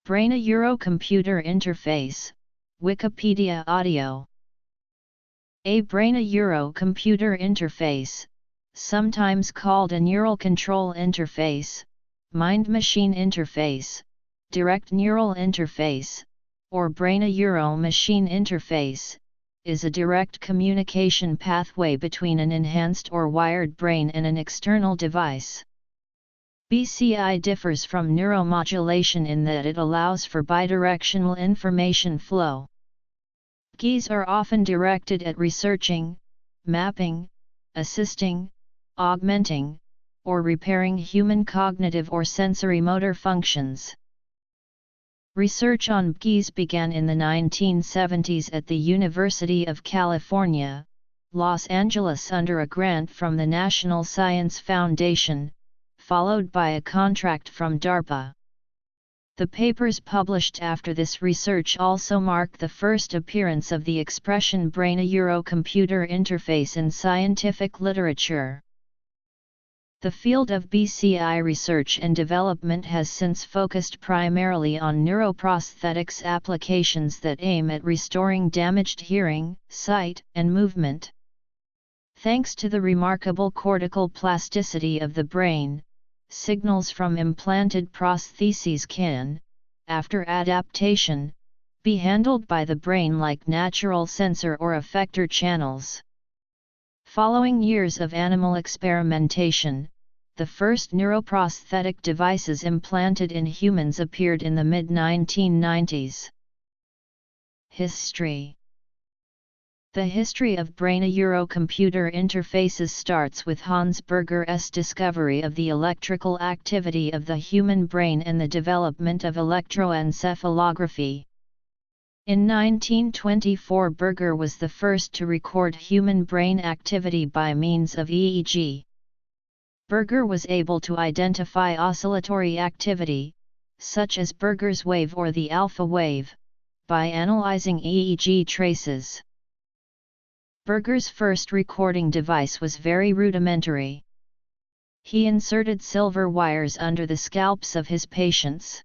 Brain-Neuro-Computer Interface, Wikipedia Audio. A brain-neuro-computer interface, sometimes called a neural control interface, mind-machine interface, direct neural interface, or brain-neuro-machine interface, is a direct communication pathway between an enhanced or wired brain and an external device. BCI differs from neuromodulation in that it allows for bidirectional information flow. BCIs are often directed at researching, mapping, assisting, augmenting, or repairing human cognitive or sensory motor functions. Research on BCIs began in the 1970s at the University of California, Los Angeles under a grant from the National Science Foundation, followed by a contract from DARPA. The papers published after this research also mark the first appearance of the expression brain-neuro-computer interface in scientific literature. The field of BCI research and development has since focused primarily on neuroprosthetics applications that aim at restoring damaged hearing, sight, and movement. Thanks to the remarkable cortical plasticity of the brain, signals from implanted prostheses can, after adaptation, be handled by the brain like natural sensor or effector channels. Following years of animal experimentation, the first neuroprosthetic devices implanted in humans appeared in the mid-1990s. History. The history of brain-neuro-computer interfaces starts with Hans Berger's discovery of the electrical activity of the human brain and the development of electroencephalography. In 1924, Berger was the first to record human brain activity by means of EEG. Berger was able to identify oscillatory activity, such as Berger's wave or the alpha wave, by analyzing EEG traces. Berger's first recording device was very rudimentary. He inserted silver wires under the scalps of his patients.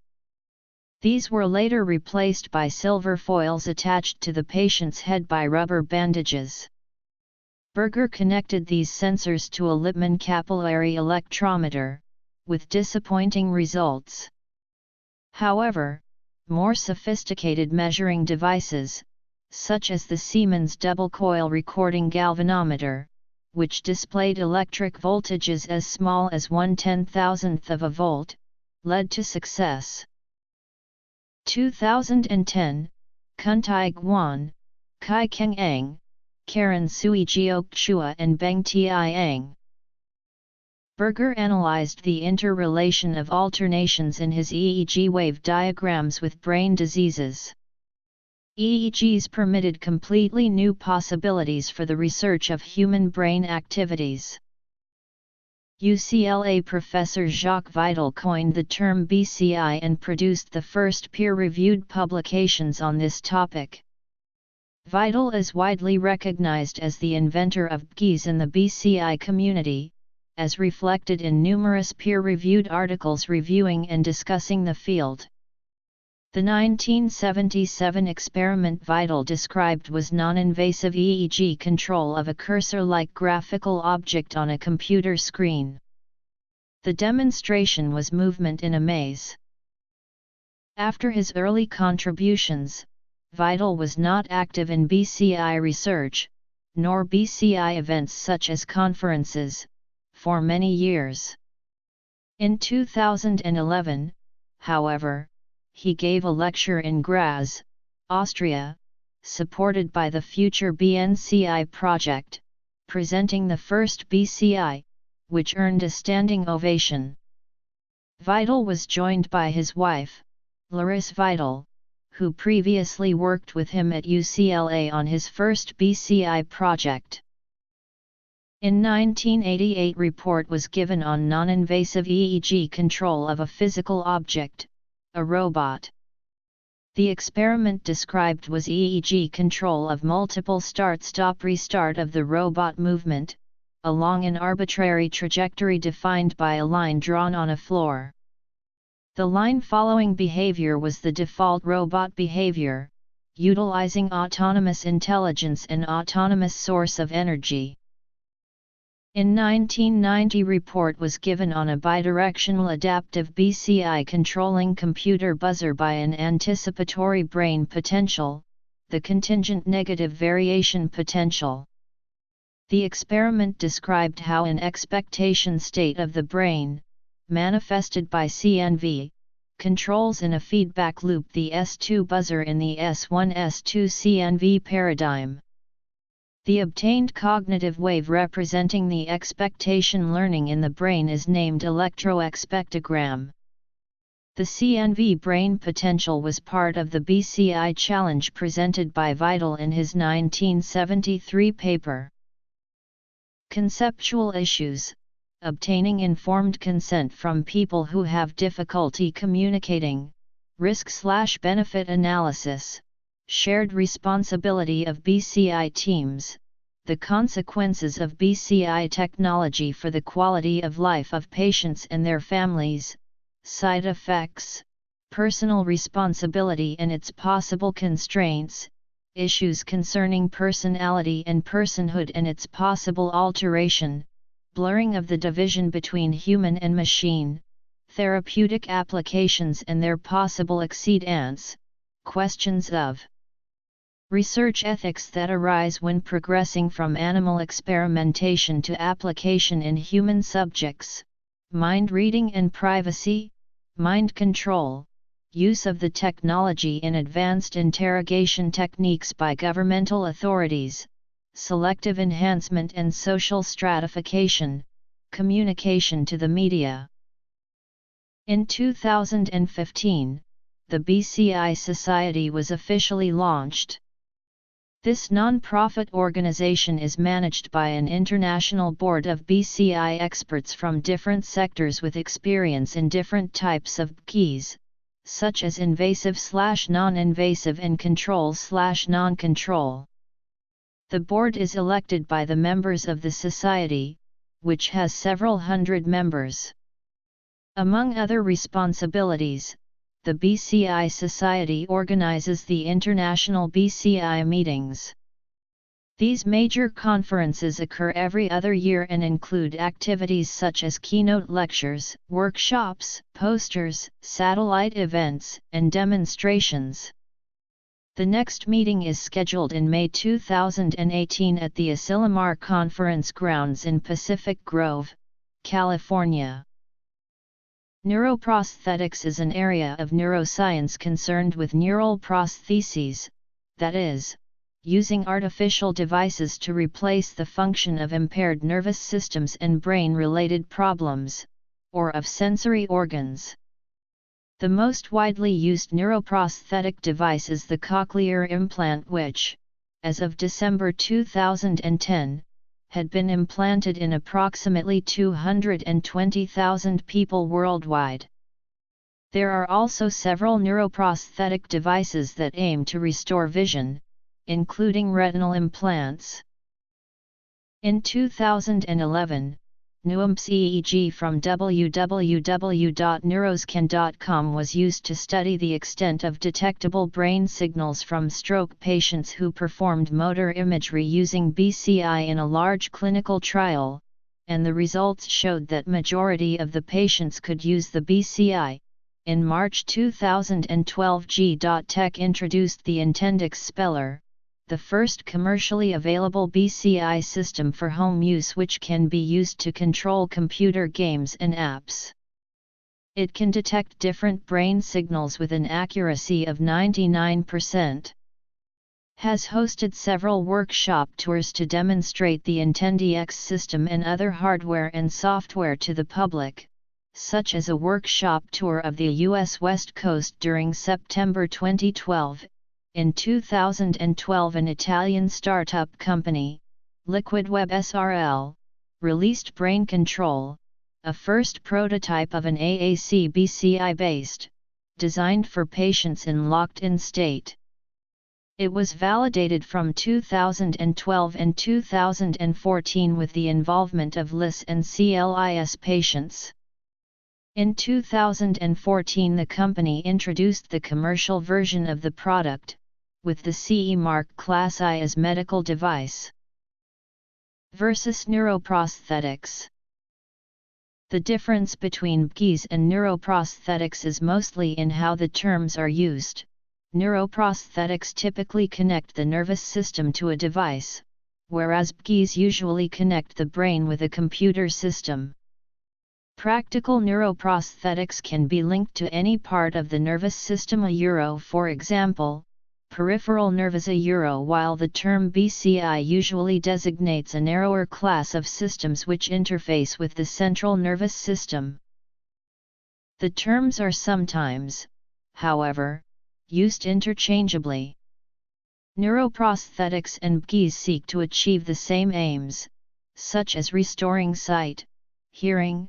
These were later replaced by silver foils attached to the patient's head by rubber bandages. Berger connected these sensors to a Lippmann capillary electrometer, with disappointing results. However, more sophisticated measuring devices, such as the Siemens double-coil recording galvanometer, which displayed electric voltages as small as 1/10,000th of a volt, led to success. 2010, Kuntai Guan, Kai Keng Ang, Karen Sui Jiok Chua and Beng Tiang. Berger analyzed the interrelation of alternations in his EEG wave diagrams with brain diseases. EEGs permitted completely new possibilities for the research of human brain activities. UCLA professor Jacques Vidal coined the term BCI and produced the first peer-reviewed publications on this topic. Vidal is widely recognized as the inventor of BCIs in the BCI community, as reflected in numerous peer-reviewed articles reviewing and discussing the field. The 1977 experiment Vidal described was non-invasive EEG control of a cursor-like graphical object on a computer screen. The demonstration was movement in a maze. After his early contributions, Vidal was not active in BCI research, nor BCI events such as conferences, for many years. In 2011, however, he gave a lecture in Graz, Austria, supported by the Future BNCI project, presenting the first BCI, which earned a standing ovation. Vidal was joined by his wife, Larisse Vidal, who previously worked with him at UCLA on his first BCI project. In 1988, a report was given on non-invasive EEG control of a physical object, a robot. The experiment described was EEG control of multiple start-stop-restart of the robot movement, along an arbitrary trajectory defined by a line drawn on a floor. The line following behavior was the default robot behavior, utilizing autonomous intelligence and autonomous source of energy. In 1990, report was given on a bidirectional adaptive BCI controlling computer buzzer by an anticipatory brain potential, the contingent negative variation potential. The experiment described how an expectation state of the brain, manifested by CNV, controls in a feedback loop the S2 buzzer in the S1-S2 CNV paradigm. The obtained cognitive wave representing the expectation learning in the brain is named electroexpectogram. The CNV brain potential was part of the BCI challenge presented by Vital in his 1973 paper. Conceptual issues: obtaining informed consent from people who have difficulty communicating, risk/benefit analysis, shared responsibility of BCI teams, the consequences of BCI technology for the quality of life of patients and their families, side effects, personal responsibility and its possible constraints, issues concerning personality and personhood and its possible alteration, blurring of the division between human and machine, therapeutic applications and their possible exceedance, questions of research ethics that arise when progressing from animal experimentation to application in human subjects, mind reading and privacy, mind control, use of the technology in advanced interrogation techniques by governmental authorities, selective enhancement and social stratification, communication to the media. In 2015, the BCI Society was officially launched. This non-profit organization is managed by an international board of BCI experts from different sectors with experience in different types of keys, such as invasive/non-invasive and control/non-control. The board is elected by the members of the society, which has several hundred members. Among other responsibilities, the BCI Society organizes the international BCI meetings. These major conferences occur every other year and include activities such as keynote lectures, workshops, posters, satellite events, and demonstrations. The next meeting is scheduled in May 2018 at the Asilomar Conference Grounds in Pacific Grove, California. Neuroprosthetics is an area of neuroscience concerned with neural prostheses, that is, using artificial devices to replace the function of impaired nervous systems and brain-related problems, or of sensory organs. The most widely used neuroprosthetic device is the cochlear implant which, as of December 2010, had been implanted in approximately 220,000 people worldwide. There are also several neuroprosthetic devices that aim to restore vision, including retinal implants. In 2011, NUMP's EEG from www.neuroscan.com was used to study the extent of detectable brain signals from stroke patients who performed motor imagery using BCI in a large clinical trial, and the results showed that majority of the patients could use the BCI. In March 2012, G.Tech introduced the Intendix Speller, the first commercially available BCI system for home use which can be used to control computer games and apps. It can detect different brain signals with an accuracy of 99%. Has hosted several workshop tours to demonstrate the Intendix system and other hardware and software to the public, such as a workshop tour of the U.S. West Coast during September 2012. In 2012, an Italian startup company, LiquidWeb SRL, released Brain Control, a first prototype of an AAC BCI-based, designed for patients in locked-in state. It was validated from 2012 and 2014 with the involvement of LIS and CLIS patients. In 2014 the company introduced the commercial version of the product, with the CE mark Class I as medical device. Versus neuroprosthetics. The difference between BGIs and neuroprosthetics is mostly in how the terms are used. Neuroprosthetics typically connect the nervous system to a device, whereas BGIs usually connect the brain with a computer system. Practical neuroprosthetics can be linked to any part of the nervous system, for example, peripheral nerves, while the term BCI usually designates a narrower class of systems which interface with the central nervous system. The terms are sometimes, however, used interchangeably. Neuroprosthetics and BGIs seek to achieve the same aims, such as restoring sight, hearing,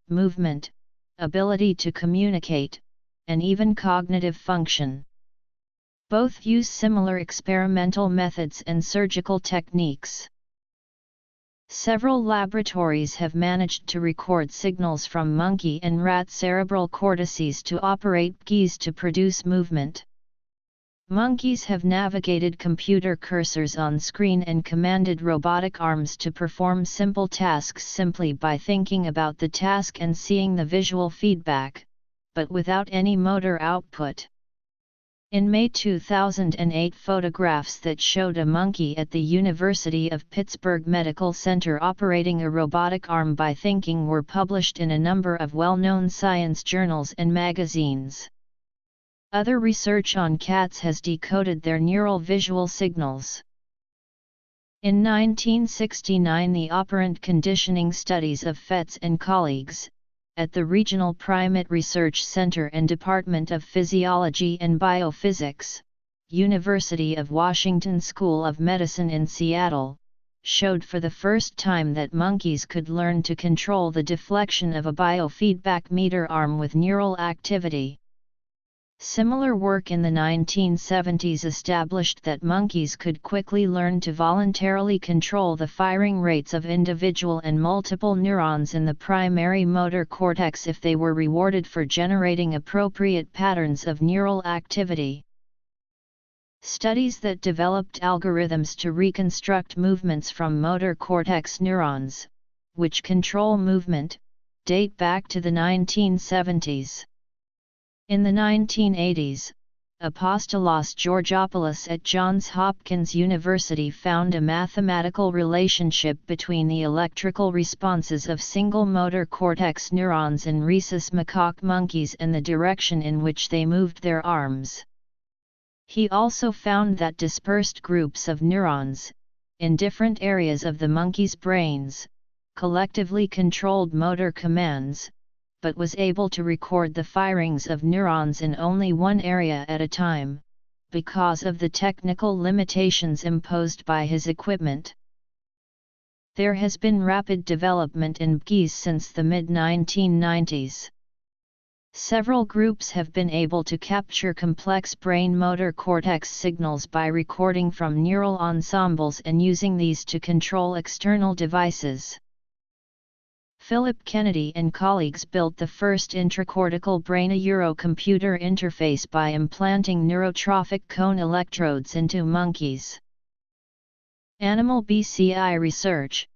movement, ability to communicate, and even cognitive function. Both use similar experimental methods and surgical techniques. Several laboratories have managed to record signals from monkey and rat cerebral cortices to operate BGIs to produce movement. Monkeys have navigated computer cursors on screen and commanded robotic arms to perform simple tasks simply by thinking about the task and seeing the visual feedback, but without any motor output. In May 2008, photographs that showed a monkey at the University of Pittsburgh Medical Center operating a robotic arm by thinking were published in a number of well-known science journals and magazines. Other research on cats has decoded their neural visual signals. In 1969, the operant conditioning studies of Fetz and colleagues, at the Regional Primate Research Center and Department of Physiology and Biophysics, University of Washington School of Medicine in Seattle, showed for the first time that monkeys could learn to control the deflection of a biofeedback meter arm with neural activity. Similar work in the 1970s established that monkeys could quickly learn to voluntarily control the firing rates of individual and multiple neurons in the primary motor cortex if they were rewarded for generating appropriate patterns of neural activity. Studies that developed algorithms to reconstruct movements from motor cortex neurons, which control movement, date back to the 1970s. In the 1980s, Apostolos Georgopoulos at Johns Hopkins University found a mathematical relationship between the electrical responses of single motor cortex neurons in rhesus macaque monkeys and the direction in which they moved their arms. He also found that dispersed groups of neurons, in different areas of the monkeys' brains, collectively controlled motor commands, but was able to record the firings of neurons in only one area at a time, because of the technical limitations imposed by his equipment. There has been rapid development in BGIs since the mid-1990s. Several groups have been able to capture complex brain motor cortex signals by recording from neural ensembles and using these to control external devices. Philip Kennedy and colleagues built the first intracortical brain-computer interface by implanting neurotrophic cone electrodes into monkeys. Animal BCI research.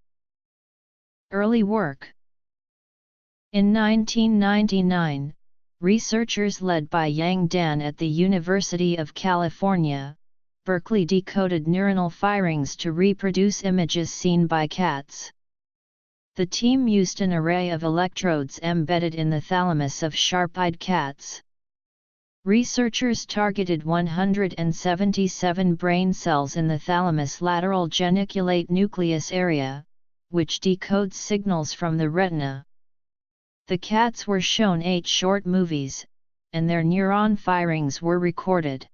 Early work. In 1999, researchers led by Yang Dan at the University of California, Berkeley decoded neuronal firings to reproduce images seen by cats. The team used an array of electrodes embedded in the thalamus of sharp-eyed cats. Researchers targeted 177 brain cells in the thalamus lateral geniculate nucleus area, which decodes signals from the retina. The cats were shown 8 short movies, and their neuron firings were recorded.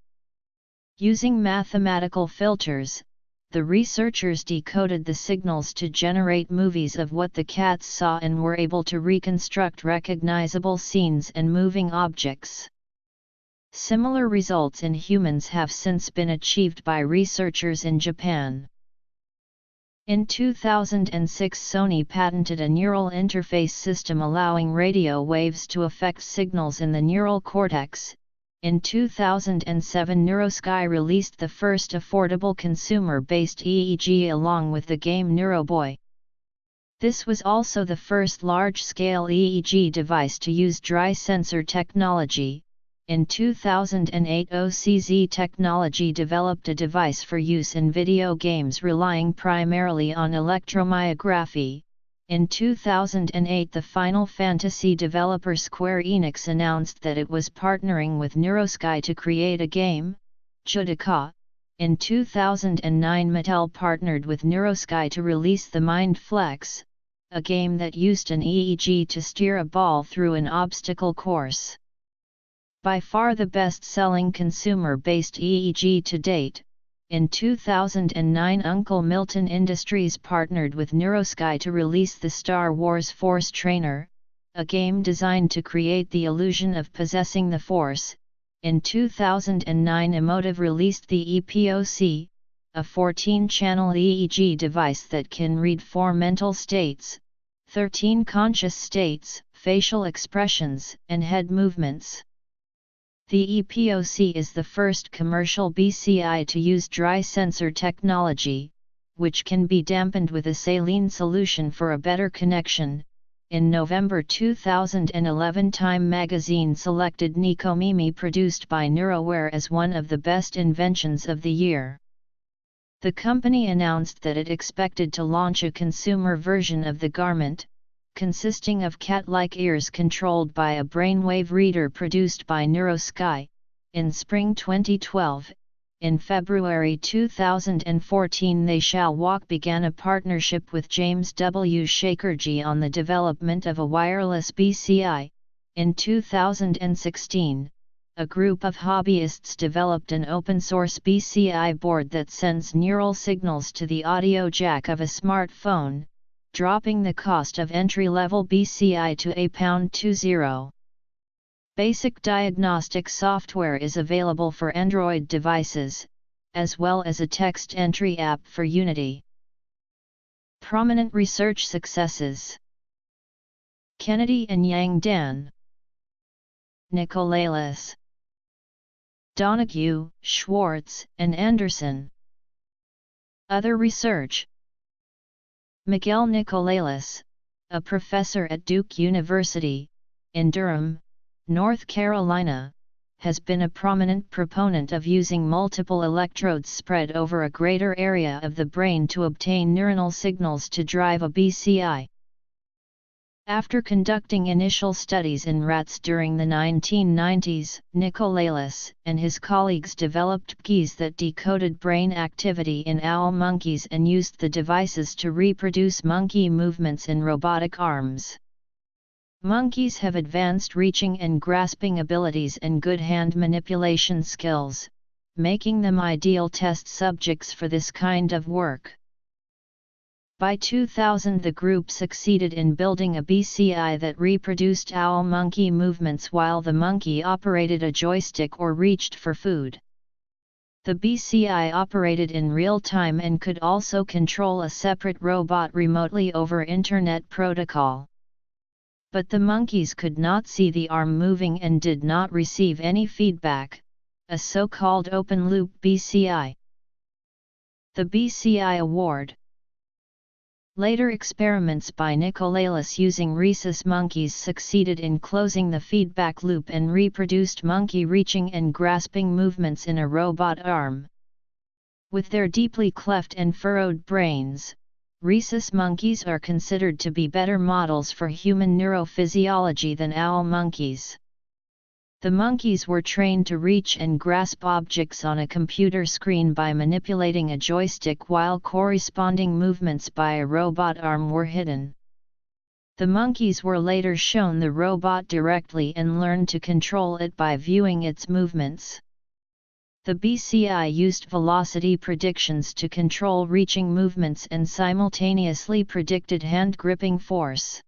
Using mathematical filters, the researchers decoded the signals to generate movies of what the cats saw and were able to reconstruct recognizable scenes and moving objects. Similar results in humans have since been achieved by researchers in Japan. In 2006, Sony patented a neural interface system allowing radio waves to affect signals in the neural cortex. In 2007, NeuroSky released the first affordable consumer-based EEG along with the game NeuroBoy. This was also the first large-scale EEG device to use dry sensor technology. In 2008, OCZ Technology developed a device for use in video games relying primarily on electromyography. In 2008, the Final Fantasy developer Square Enix announced that it was partnering with NeuroSky to create a game, Judica. In 2009, Mattel partnered with NeuroSky to release the Mind Flex, a game that used an EEG to steer a ball through an obstacle course. By far the best-selling consumer-based EEG to date, in 2009 Uncle Milton Industries partnered with NeuroSky to release the Star Wars Force Trainer, a game designed to create the illusion of possessing the Force. In 2009 Emotive released the EPOC, a 14-channel EEG device that can read 4 mental states, 13 conscious states, facial expressions, and head movements. The EPOC is the first commercial BCI to use dry sensor technology, which can be dampened with a saline solution for a better connection. In November 2011, Time magazine selected Nikomimi produced by NeuroWare as one of the best inventions of the year. The company announced that it expected to launch a consumer version of the garment, consisting of cat-like ears controlled by a brainwave reader produced by NeuroSky, in spring 2012. In February 2014, They Shall Walk began a partnership with James W. Shakerji on the development of a wireless BCI. In 2016, a group of hobbyists developed an open-source BCI board that sends neural signals to the audio jack of a smartphone, dropping the cost of entry-level BCI to £20. Basic diagnostic software is available for Android devices, as well as a text entry app for Unity. Prominent research successes: Kennedy and Yang Dan, Nicolelis, Donahue, Schwartz, and Anderson. Other research: Miguel Nicolelis, a professor at Duke University, in Durham, North Carolina, has been a prominent proponent of using multiple electrodes spread over a greater area of the brain to obtain neuronal signals to drive a BCI. After conducting initial studies in rats during the 1990s, Nicolelis and his colleagues developed keys that decoded brain activity in owl monkeys and used the devices to reproduce monkey movements in robotic arms. Monkeys have advanced reaching and grasping abilities and good hand manipulation skills, making them ideal test subjects for this kind of work. By 2000, the group succeeded in building a BCI that reproduced owl monkey movements while the monkey operated a joystick or reached for food. The BCI operated in real time and could also control a separate robot remotely over Internet Protocol. But the monkeys could not see the arm moving and did not receive any feedback, a so-called open-loop BCI. The BCI Award. Later experiments by Nicolelis using rhesus monkeys succeeded in closing the feedback loop and reproduced monkey reaching and grasping movements in a robot arm. With their deeply cleft and furrowed brains, rhesus monkeys are considered to be better models for human neurophysiology than owl monkeys. The monkeys were trained to reach and grasp objects on a computer screen by manipulating a joystick, while corresponding movements by a robot arm were hidden. The monkeys were later shown the robot directly and learned to control it by viewing its movements. The BCI used velocity predictions to control reaching movements and simultaneously predicted hand gripping force.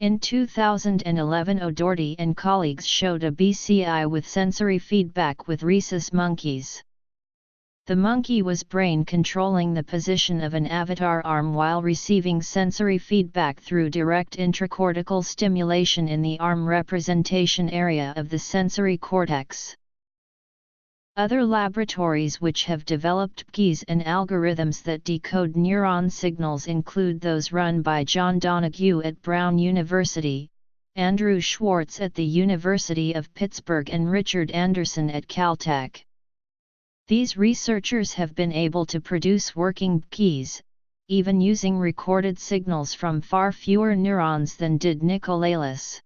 In 2011, O'Doherty and colleagues showed a BCI with sensory feedback with rhesus monkeys. The monkey was brain controlling the position of an avatar arm while receiving sensory feedback through direct intracortical stimulation in the arm representation area of the sensory cortex. Other laboratories which have developed keys and algorithms that decode neuron signals include those run by John Donoghue at Brown University, Andrew Schwartz at the University of Pittsburgh and Richard Anderson at Caltech. These researchers have been able to produce working keys, even using recorded signals from far fewer neurons than did Nicolalis.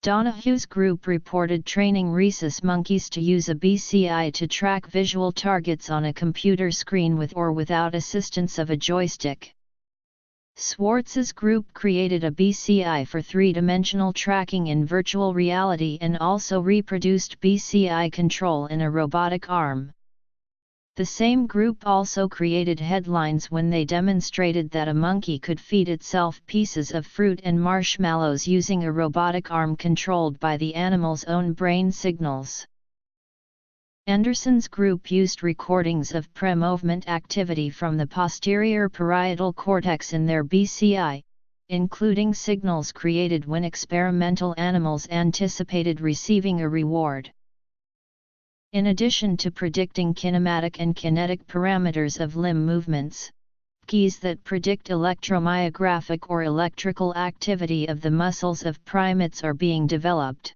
Donoghue's group reported training rhesus monkeys to use a BCI to track visual targets on a computer screen with or without assistance of a joystick. Schwartz's group created a BCI for three-dimensional tracking in virtual reality and also reproduced BCI control in a robotic arm. The same group also created headlines when they demonstrated that a monkey could feed itself pieces of fruit and marshmallows using a robotic arm controlled by the animal's own brain signals. Anderson's group used recordings of pre-movement activity from the posterior parietal cortex in their BCI, including signals created when experimental animals anticipated receiving a reward. In addition to predicting kinematic and kinetic parameters of limb movements, keys that predict electromyographic or electrical activity of the muscles of primates are being developed.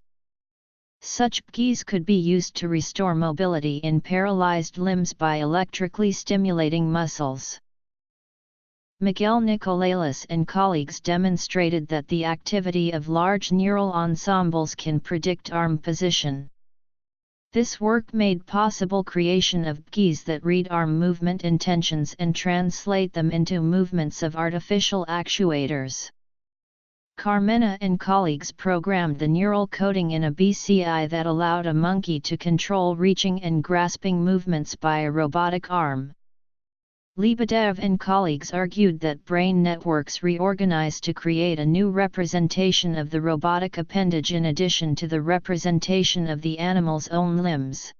Such keys could be used to restore mobility in paralyzed limbs by electrically stimulating muscles. Miguel Nicolalis and colleagues demonstrated that the activity of large neural ensembles can predict arm position. This work made possible creation of keys that read arm movement intentions and translate them into movements of artificial actuators. Carmena and colleagues programmed the neural coding in a BCI that allowed a monkey to control reaching and grasping movements by a robotic arm. Lebedev and colleagues argued that brain networks reorganize to create a new representation of the robotic appendage in addition to the representation of the animal's own limbs.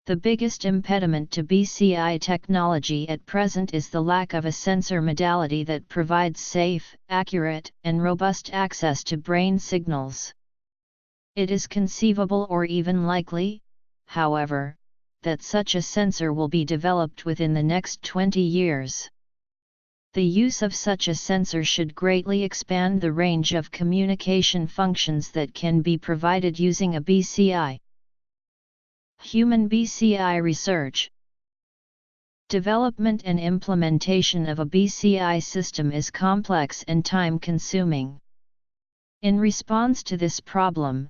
The biggest impediment to BCI technology at present is the lack of a sensor modality that provides safe, accurate, and robust access to brain signals. It is conceivable or even likely, however, that such a sensor will be developed within the next 20 years. The use of such a sensor should greatly expand the range of communication functions that can be provided using a BCI. Human BCI research. Development and implementation of a BCI system is complex and time-consuming. In response to this problem,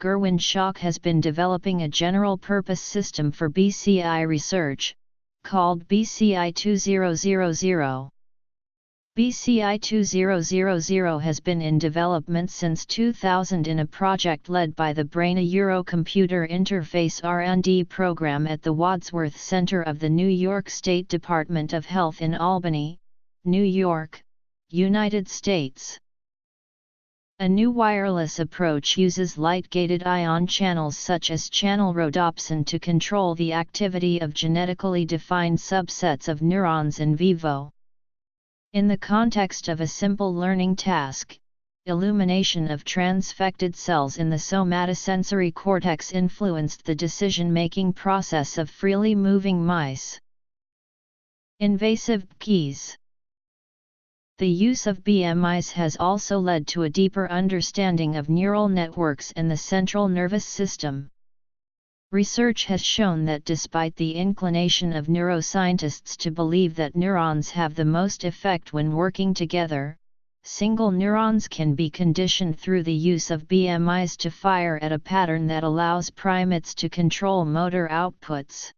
Gerwin Schock has been developing a general-purpose system for BCI research, called BCI 2000. BCI 2000 has been in development since 2000 in a project led by the Brain-a-Euro Computer Interface R&D program at the Wadsworth Center of the New York State Department of Health in Albany, New York, United States. A new wireless approach uses light-gated ion channels such as channel rhodopsin to control the activity of genetically defined subsets of neurons in vivo. In the context of a simple learning task, illumination of transfected cells in the somatosensory cortex influenced the decision-making process of freely moving mice. Invasive keys. The use of BMIs has also led to a deeper understanding of neural networks and the central nervous system. Research has shown that despite the inclination of neuroscientists to believe that neurons have the most effect when working together, single neurons can be conditioned through the use of BMIs to fire at a pattern that allows primates to control motor outputs.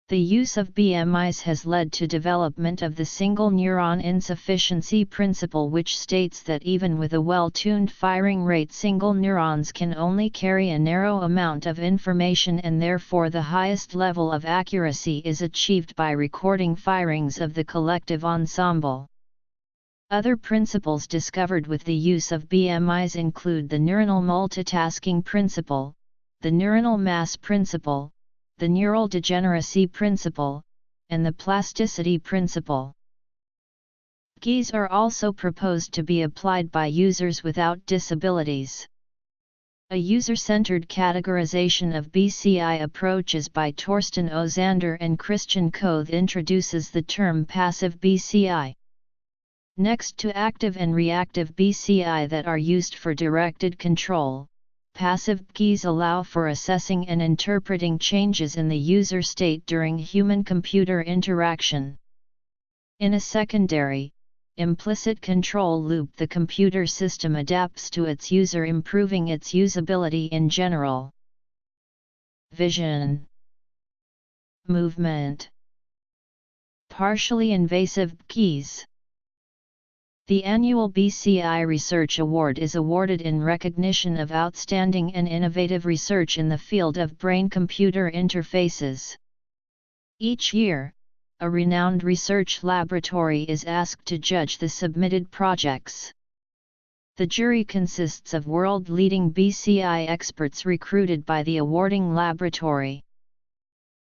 The use of BMIs has led to development of the single neuron insufficiency principle, which states that even with a well-tuned firing rate, single neurons can only carry a narrow amount of information, and therefore the highest level of accuracy is achieved by recording firings of the collective ensemble. Other principles discovered with the use of BMIs include the neuronal multitasking principle, the neuronal mass principle, the neural degeneracy principle, and the plasticity principle. GEs are also proposed to be applied by users without disabilities. A user-centered categorization of BCI approaches by Torsten Osander and Christian Koth introduces the term passive BCI. Next to active and reactive BCI that are used for directed control, passive GEs allow for assessing and interpreting changes in the user state during human-computer interaction. In a secondary, implicit control loop, the computer system adapts to its user, improving its usability in general. Vision, movement, partially invasive GEs. The annual BCI Research Award is awarded in recognition of outstanding and innovative research in the field of brain-computer interfaces. Each year, a renowned research laboratory is asked to judge the submitted projects. The jury consists of world-leading BCI experts recruited by the awarding laboratory.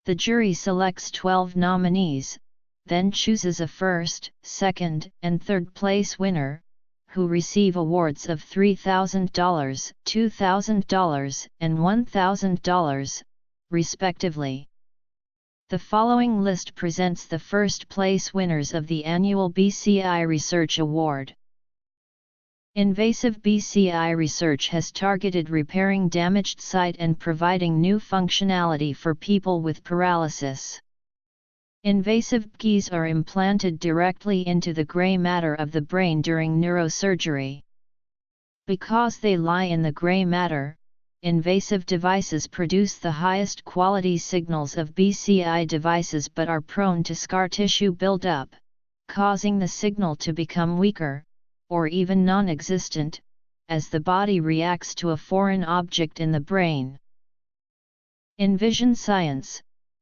The jury selects 12 nominees, then chooses a first, second, and third place winner, who receive awards of $3,000, $2,000, and $1,000, respectively. The following list presents the first place winners of the annual BCI Research Award. Invasive BCI research has targeted repairing damaged sight and providing new functionality for people with paralysis. Invasive GEs are implanted directly into the gray matter of the brain during neurosurgery. Because they lie in the gray matter, invasive devices produce the highest quality signals of BCI devices but are prone to scar tissue buildup, causing the signal to become weaker, or even non-existent, as the body reacts to a foreign object in the brain. In vision science,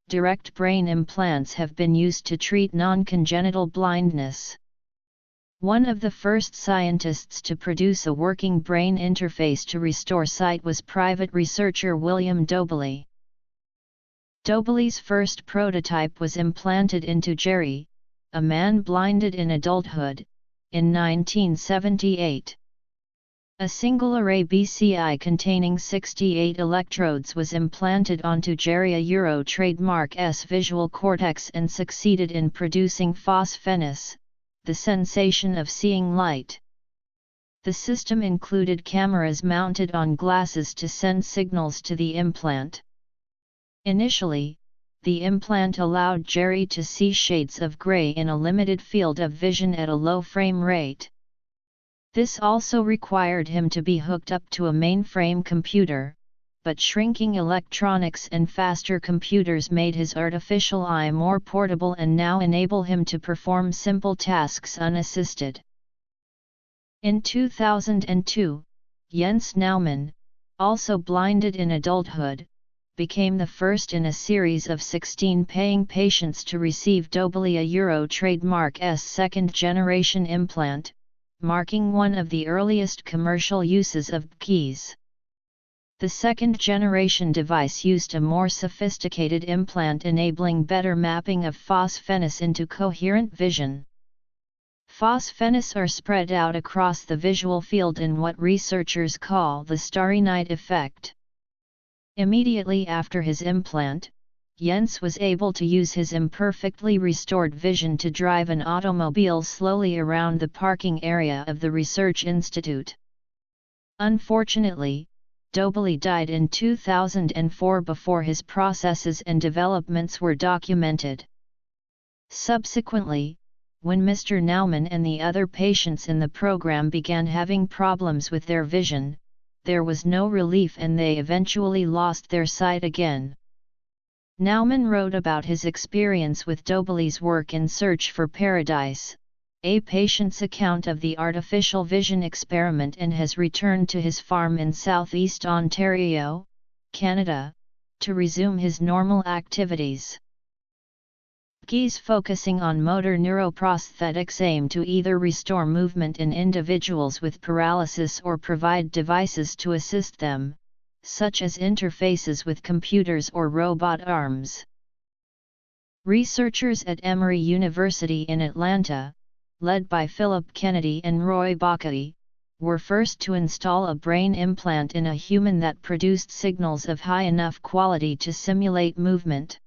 direct brain implants have been used to treat non-congenital blindness. One of the first scientists to produce a working brain interface to restore sight was private researcher William Dobley. Dobley's first prototype was implanted into Jerry, a man blinded in adulthood, in 1978. A single-array BCI containing 68 electrodes was implanted onto Jerry, a Euro trademark S visual cortex, and succeeded in producing phosphenis, the sensation of seeing light. The system included cameras mounted on glasses to send signals to the implant. Initially, the implant allowed Jerry to see shades of gray in a limited field of vision at a low frame rate. This also required him to be hooked up to a mainframe computer, but shrinking electronics and faster computers made his artificial eye more portable and now enable him to perform simple tasks unassisted. In 2002, Jens Naumann, also blinded in adulthood, became the first in a series of 16 paying patients to receive Dobley, a Euro trademark S second-generation implant, marking one of the earliest commercial uses of GEs. The second-generation device used a more sophisticated implant enabling better mapping of phosphenis into coherent vision. Phosphenis are spread out across the visual field in what researchers call the starry night effect. Immediately after his implant, Jens was able to use his imperfectly restored vision to drive an automobile slowly around the parking area of the research institute. Unfortunately, Dobley died in 2004 before his processes and developments were documented. Subsequently, when Mr. Naumann and the other patients in the program began having problems with their vision, there was no relief and they eventually lost their sight again. Naumann wrote about his experience with Dobley's work in Search for Paradise, a patient's account of the artificial vision experiment, and has returned to his farm in southeast Ontario, Canada, to resume his normal activities. GEs focusing on motor neuroprosthetics aim to either restore movement in individuals with paralysis or provide devices to assist them, such as interfaces with computers or robot arms. Researchers at Emory University in Atlanta, led by Philip Kennedy and Roy Bakai, were first to install a brain implant in a human that produced signals of high enough quality to simulate movement.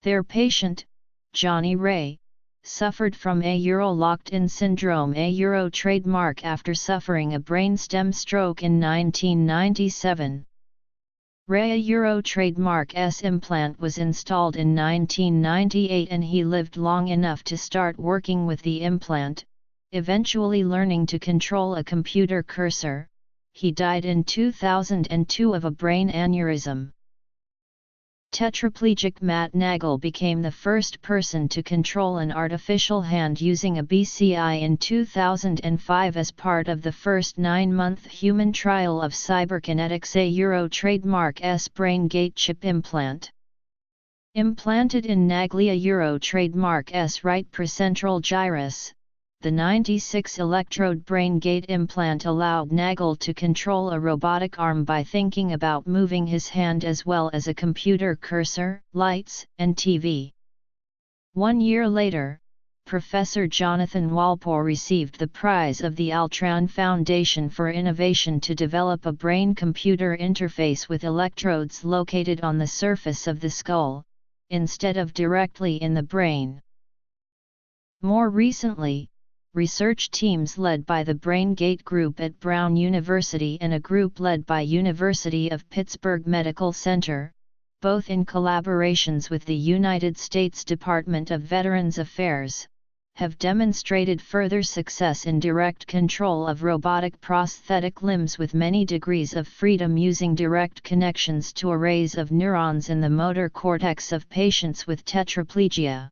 Their patient, Johnny Ray, suffered from a locked-in syndrome, a trademark after suffering a brainstem stroke in 1997. Ray trademark S implant was installed in 1998 and he lived long enough to start working with the implant, eventually learning to control a computer cursor. He died in 2002 of a brain aneurysm. Tetraplegic Matt Nagel became the first person to control an artificial hand using a BCI in 2005 as part of the first 9-month human trial of cyberkinetics, a trademark S brain gate chip implant. Implanted in Naglia trademark S right precentral gyrus, the 96-electrode brain gate implant allowed Nagel to control a robotic arm by thinking about moving his hand as well as a computer cursor, lights, and TV. 1 year later, Professor Jonathan Walpole received the prize of the Altran Foundation for Innovation to develop a brain-computer interface with electrodes located on the surface of the skull, instead of directly in the brain. More recently, research teams led by the Brain Gate Group at Brown University and a group led by University of Pittsburgh Medical Center, both in collaborations with the United States Department of Veterans Affairs, have demonstrated further success in direct control of robotic prosthetic limbs with many degrees of freedom using direct connections to arrays of neurons in the motor cortex of patients with tetraplegia.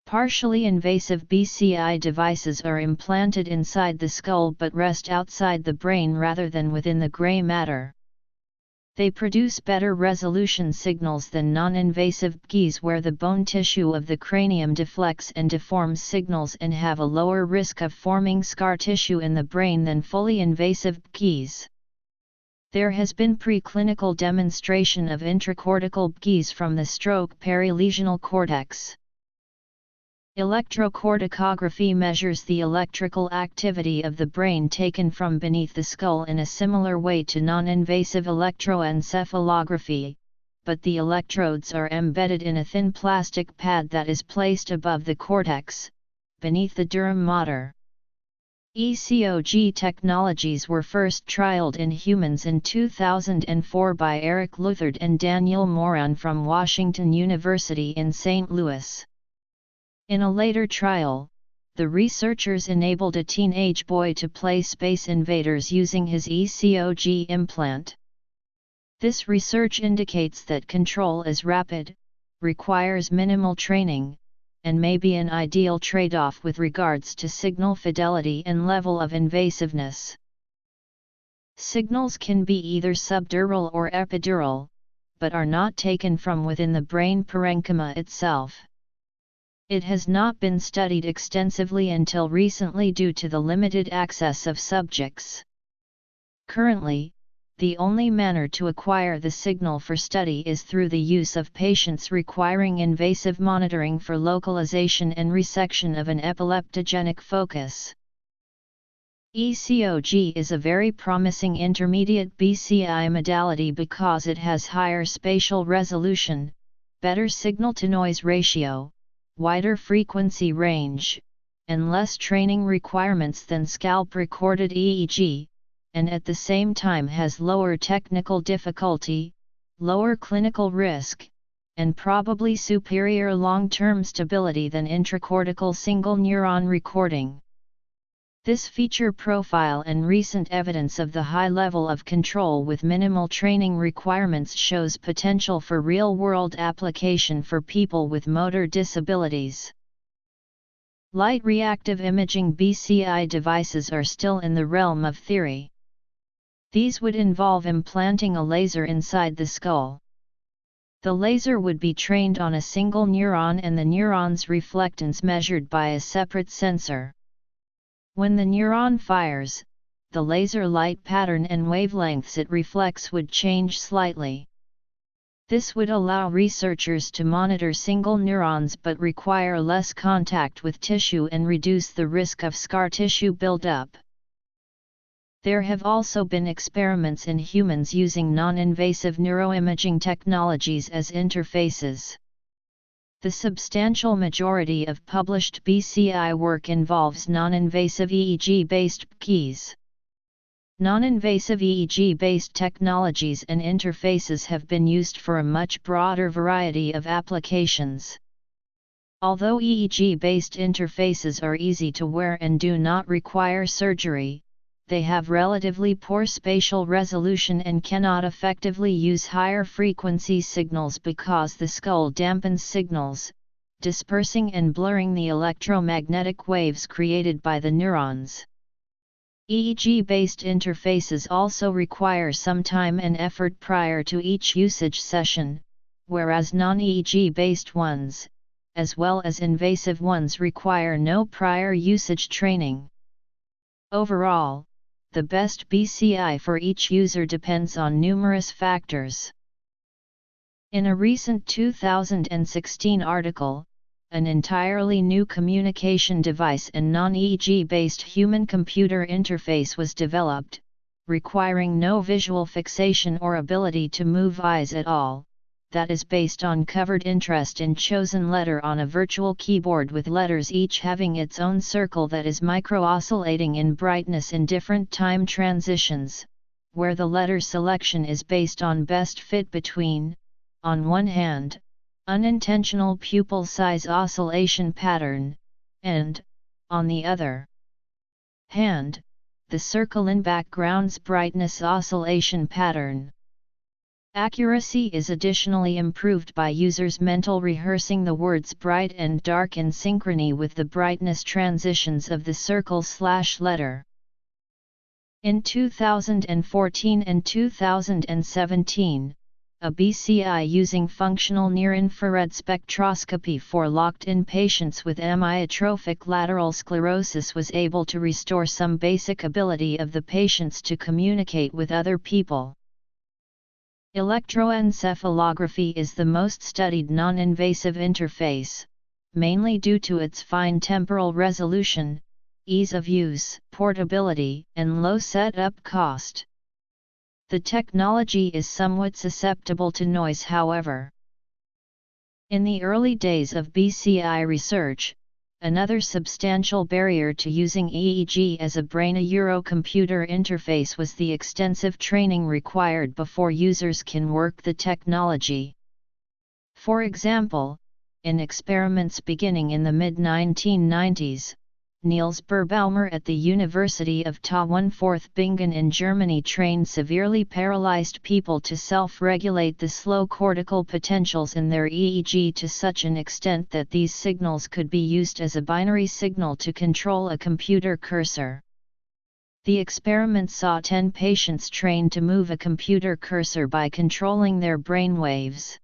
Partially invasive BCI devices are implanted inside the skull but rest outside the brain rather than within the gray matter. They produce better resolution signals than non-invasive BCIs where the bone tissue of the cranium deflects and deforms signals and have a lower risk of forming scar tissue in the brain than fully invasive BCIs. There has been preclinical demonstration of intracortical BCIs from the stroke perilesional cortex. Electrocorticography measures the electrical activity of the brain taken from beneath the skull in a similar way to non-invasive electroencephalography, but the electrodes are embedded in a thin plastic pad that is placed above the cortex, beneath the dura mater. ECOG technologies were first trialed in humans in 2004 by Eric Luthard and Daniel Moran from Washington University in St. Louis. In a later trial, the researchers enabled a teenage boy to play Space Invaders using his ECOG implant. This research indicates that control is rapid, requires minimal training, and may be an ideal trade-off with regards to signal fidelity and level of invasiveness. Signals can be either subdural or epidural, but are not taken from within the brain parenchyma itself. It has not been studied extensively until recently due to the limited access of subjects. Currently, the only manner to acquire the signal for study is through the use of patients requiring invasive monitoring for localization and resection of an epileptogenic focus. ECOG is a very promising intermediate BCI modality because it has higher spatial resolution, better signal-to-noise ratio, wider frequency range, and less training requirements than scalp-recorded EEG, and at the same time has lower technical difficulty, lower clinical risk, and probably superior long-term stability than intracortical single neuron recording. This feature profile and recent evidence of the high level of control with minimal training requirements shows potential for real-world application for people with motor disabilities. Light reactive imaging BCI devices are still in the realm of theory. These would involve implanting a laser inside the skull. The laser would be trained on a single neuron and the neuron's reflectance measured by a separate sensor. When the neuron fires, the laser light pattern and wavelengths it reflects would change slightly. This would allow researchers to monitor single neurons but require less contact with tissue and reduce the risk of scar tissue buildup. There have also been experiments in humans using non-invasive neuroimaging technologies as interfaces. The substantial majority of published BCI work involves non-invasive EEG-based keys. Non-invasive EEG-based technologies and interfaces have been used for a much broader variety of applications. Although EEG-based interfaces are easy to wear and do not require surgery, they have relatively poor spatial resolution and cannot effectively use higher frequency signals because the skull dampens signals, dispersing and blurring the electromagnetic waves created by the neurons. EEG-based interfaces also require some time and effort prior to each usage session, whereas non-EEG-based ones, as well as invasive ones, require no prior usage training. Overall, the best BCI for each user depends on numerous factors. In a recent 2016 article, an entirely new communication device and non-EEG-based human-computer interface was developed, requiring no visual fixation or ability to move eyes at all, that is based on covered interest in chosen letter on a virtual keyboard with letters each having its own circle that is micro-oscillating in brightness in different time transitions, where the letter selection is based on best fit between, on one hand, unintentional pupil size oscillation pattern, and, on the other hand, the circle in background's brightness oscillation pattern. Accuracy is additionally improved by users mental rehearsing the words bright and dark in synchrony with the brightness transitions of the circle/letter. In 2014 and 2017, a BCI using functional near-infrared spectroscopy for locked-in patients with amyotrophic lateral sclerosis was able to restore some basic ability of the patients to communicate with other people. Electroencephalography is the most studied non-invasive interface, mainly due to its fine temporal resolution, ease of use, portability, and low setup cost. The technology is somewhat susceptible to noise, however. In the early days of BCI research, another substantial barrier to using EEG as a brain-neurocomputer interface was the extensive training required before users can work the technology. For example, in experiments beginning in the mid-1990s, Niels Berbaumer at the University of Tauernfurth-Bingen in Germany trained severely paralyzed people to self-regulate the slow cortical potentials in their EEG to such an extent that these signals could be used as a binary signal to control a computer cursor. The experiment saw 10 patients trained to move a computer cursor by controlling their brain waves.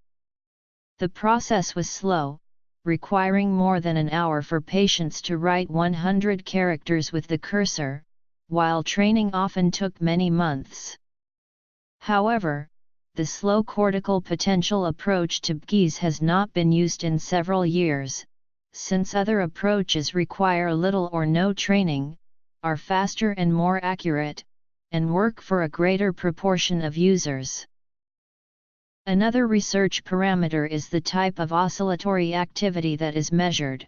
The process was slow, requiring more than an hour for patients to write 100 characters with the cursor, while training often took many months. However, the slow cortical potential approach to BCIs has not been used in several years, since other approaches require little or no training, are faster and more accurate, and work for a greater proportion of users. Another research parameter is the type of oscillatory activity that is measured.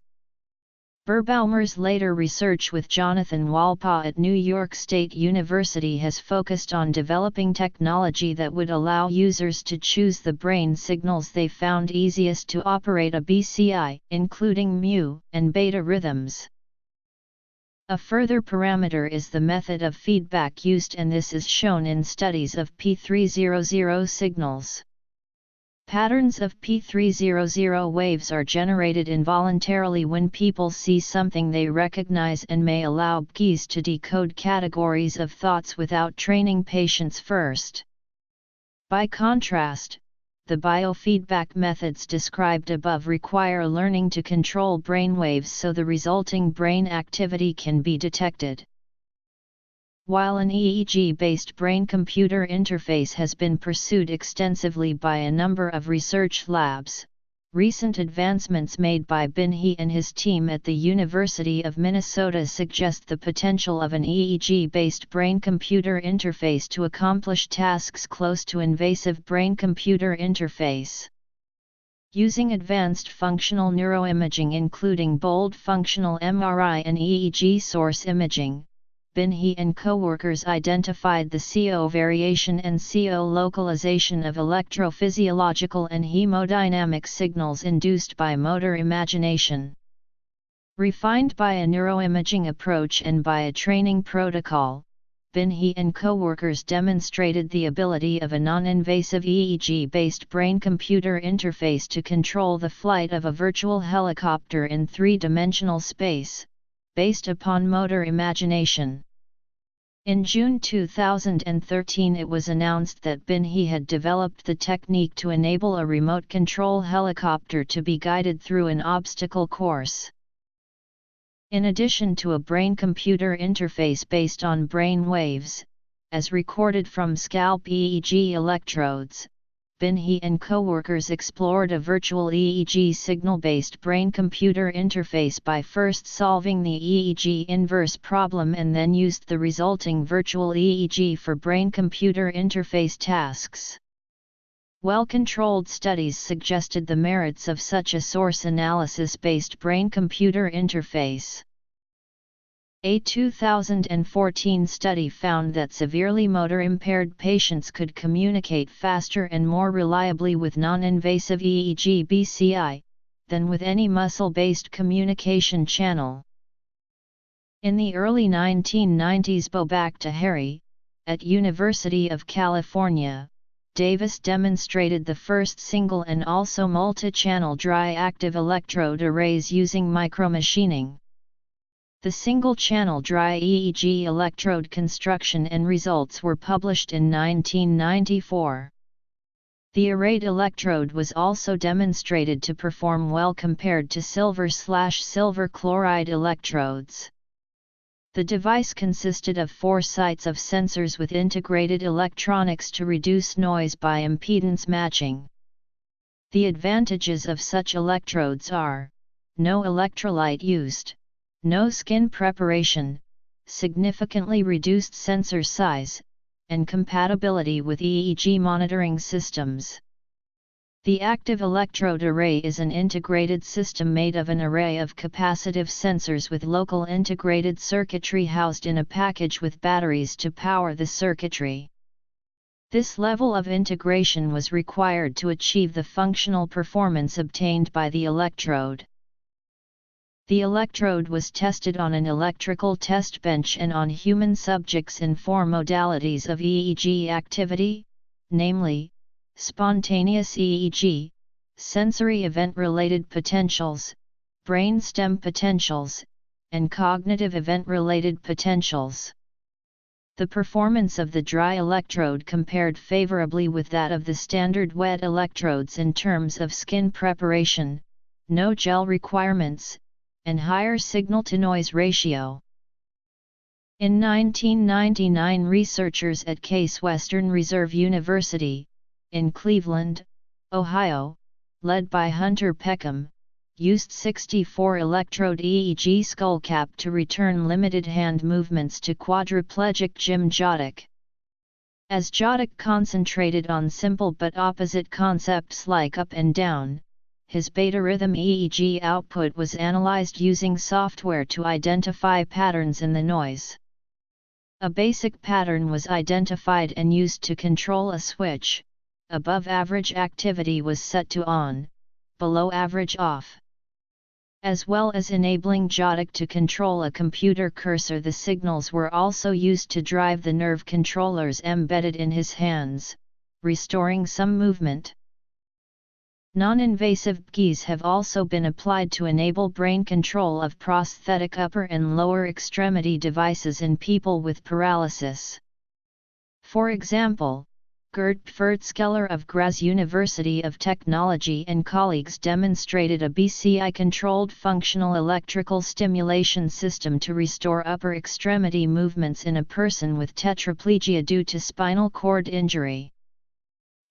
Berbaumer's later research with Jonathan Walpaugh at New York State University has focused on developing technology that would allow users to choose the brain signals they found easiest to operate a BCI, including mu and beta rhythms. A further parameter is the method of feedback used, and this is shown in studies of P300 signals. Patterns of P300 waves are generated involuntarily when people see something they recognize and may allow BCIs to decode categories of thoughts without training patients first. By contrast, the biofeedback methods described above require learning to control brainwaves so the resulting brain activity can be detected. While an EEG-based brain-computer interface has been pursued extensively by a number of research labs, recent advancements made by Bin He and his team at the University of Minnesota suggest the potential of an EEG-based brain-computer interface to accomplish tasks close to invasive brain-computer interface. Using advanced functional neuroimaging including bold functional MRI and EEG source imaging, Bin He and co-workers identified the CO variation and CO localization of electrophysiological and hemodynamic signals induced by motor imagination. Refined by a neuroimaging approach and by a training protocol, Bin He and co-workers demonstrated the ability of a non-invasive EEG-based brain-computer interface to control the flight of a virtual helicopter in three-dimensional space, based upon motor imagination. In June 2013 it was announced that Bin He had developed the technique to enable a remote control helicopter to be guided through an obstacle course. In addition to a brain-computer interface based on brain waves, as recorded from scalp EEG electrodes, Bin He and co-workers explored a virtual EEG signal-based brain-computer interface by first solving the EEG inverse problem and then used the resulting virtual EEG for brain-computer interface tasks. Well-controlled studies suggested the merits of such a source analysis-based brain-computer interface. A 2014 study found that severely motor-impaired patients could communicate faster and more reliably with non-invasive EEG BCI, than with any muscle-based communication channel. In the early 1990s Bobak-Taheri, at University of California, Davis demonstrated the first single and also multi-channel dry active electrode arrays using micromachining. The single-channel dry EEG electrode construction and results were published in 1994. The arrayed electrode was also demonstrated to perform well compared to silver/silver chloride electrodes. The device consisted of 4 sites of sensors with integrated electronics to reduce noise by impedance matching. The advantages of such electrodes are: no electrolyte used, no skin preparation, significantly reduced sensor size, and compatibility with EEG monitoring systems. The active electrode array is an integrated system made of an array of capacitive sensors with local integrated circuitry housed in a package with batteries to power the circuitry. This level of integration was required to achieve the functional performance obtained by the electrode. The electrode was tested on an electrical test bench and on human subjects in 4 modalities of EEG activity, namely, spontaneous EEG, sensory event-related potentials, brainstem potentials, and cognitive event-related potentials. The performance of the dry electrode compared favorably with that of the standard wet electrodes in terms of skin preparation, no gel requirements, and higher signal-to-noise ratio. In 1999 researchers at Case Western Reserve University, in Cleveland, Ohio, led by Hunter Peckham, used 64-electrode EEG skullcap to return limited hand movements to quadriplegic Jim Jodek. As Jodek concentrated on simple but opposite concepts like up and down, his beta rhythm EEG output was analyzed using software to identify patterns in the noise. A basic pattern was identified and used to control a switch. Above average activity was set to on, below average off. As well as enabling Jodek to control a computer cursor, the signals were also used to drive the nerve controllers embedded in his hands, restoring some movement. Non-invasive BGEs have also been applied to enable brain control of prosthetic upper and lower extremity devices in people with paralysis. For example, Gerd Pfurtskeller of Graz University of Technology and colleagues demonstrated a BCI-controlled functional electrical stimulation system to restore upper extremity movements in a person with tetraplegia due to spinal cord injury.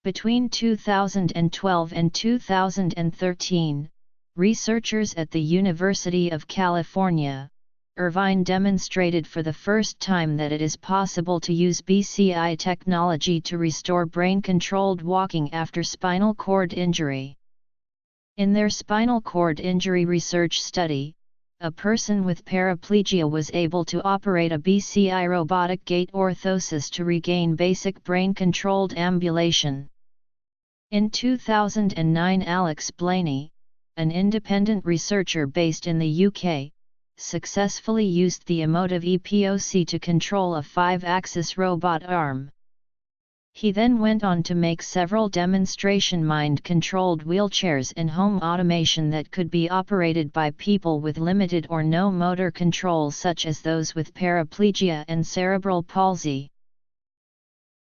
Between 2012 and 2013, researchers at the University of California, Irvine demonstrated for the first time that it is possible to use BCI technology to restore brain-controlled walking after spinal cord injury. In their spinal cord injury research study, a person with paraplegia was able to operate a BCI robotic gait orthosis to regain basic brain-controlled ambulation. In 2009, Alex Blaney, an independent researcher based in the UK, successfully used the emotive EPOC to control a 5-axis robot arm. He then went on to make several demonstration mind-controlled wheelchairs and home automation that could be operated by people with limited or no motor control, such as those with paraplegia and cerebral palsy.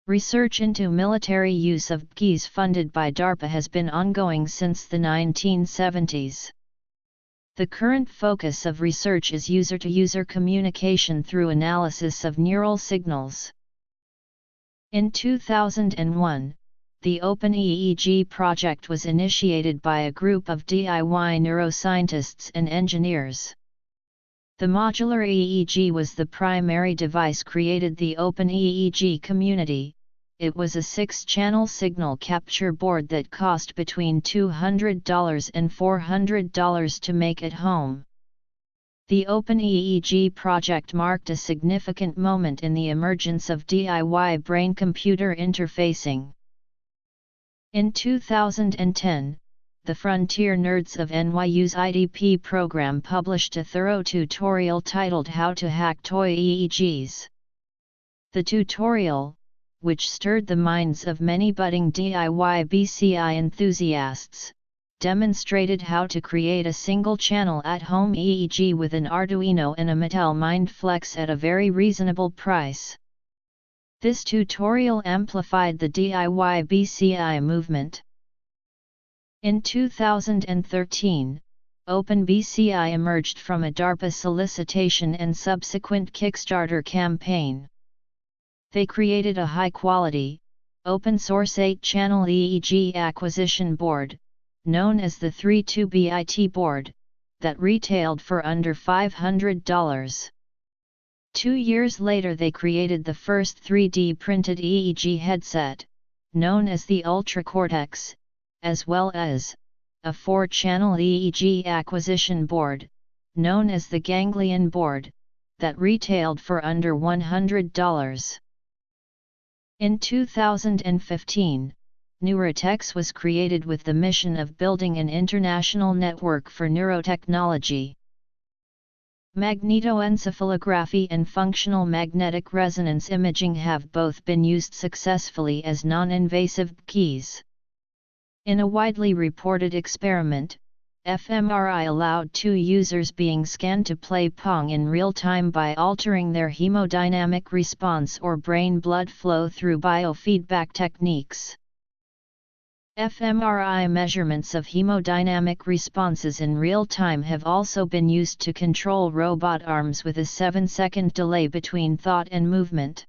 Research into military use of BCIs funded by DARPA has been ongoing since the 1970s. The current focus of research is user-to-user communication through analysis of neural signals. In 2001, the Open EEG project was initiated by a group of DIY neuroscientists and engineers. The modular EEG was the primary device created the Open EEG community. It was a 6-channel signal capture board that cost between $200 and $400 to make at home. The Open EEG project marked a significant moment in the emergence of DIY brain-computer interfacing. In 2010, the Frontier Nerds of NYU's IDP program published a thorough tutorial titled How to Hack Toy EEGs. The tutorial, which stirred the minds of many budding DIY BCI enthusiasts, demonstrated how to create a single-channel at-home EEG with an Arduino and a Mattel MindFlex at a very reasonable price. This tutorial amplified the DIY BCI movement. In 2013, OpenBCI emerged from a DARPA solicitation and subsequent Kickstarter campaign. They created a high-quality, open-source 8-channel EEG acquisition board, known as the 32BIT board, that retailed for under $500. 2 years later they created the first 3D printed EEG headset, known as the Ultra Cortex, as well as a 4-channel EEG acquisition board, known as the Ganglion board, that retailed for under $100. In 2015, Neurotex was created with the mission of building an international network for neurotechnology. Magnetoencephalography and functional magnetic resonance imaging have both been used successfully as non-invasive BCIs. In a widely reported experiment, fMRI allowed 2 users being scanned to play Pong in real time by altering their hemodynamic response or brain blood flow through biofeedback techniques. fMRI measurements of hemodynamic responses in real time have also been used to control robot arms with a 7-second delay between thought and movement.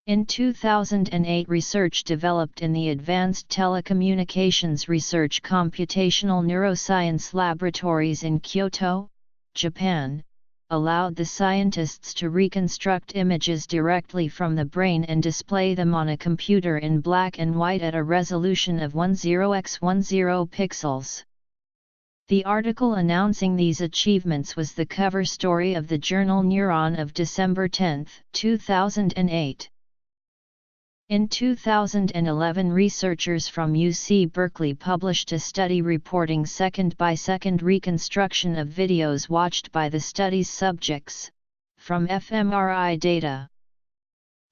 In 2008, research developed in the Advanced Telecommunications Research Computational Neuroscience Laboratories in Kyoto, Japan, allowed the scientists to reconstruct images directly from the brain and display them on a computer in black and white at a resolution of 10x10 pixels. The article announcing these achievements was the cover story of the journal Neuron of December 10, 2008. In 2011, researchers from UC Berkeley published a study reporting second-by-second reconstruction of videos watched by the study's subjects, from fMRI data.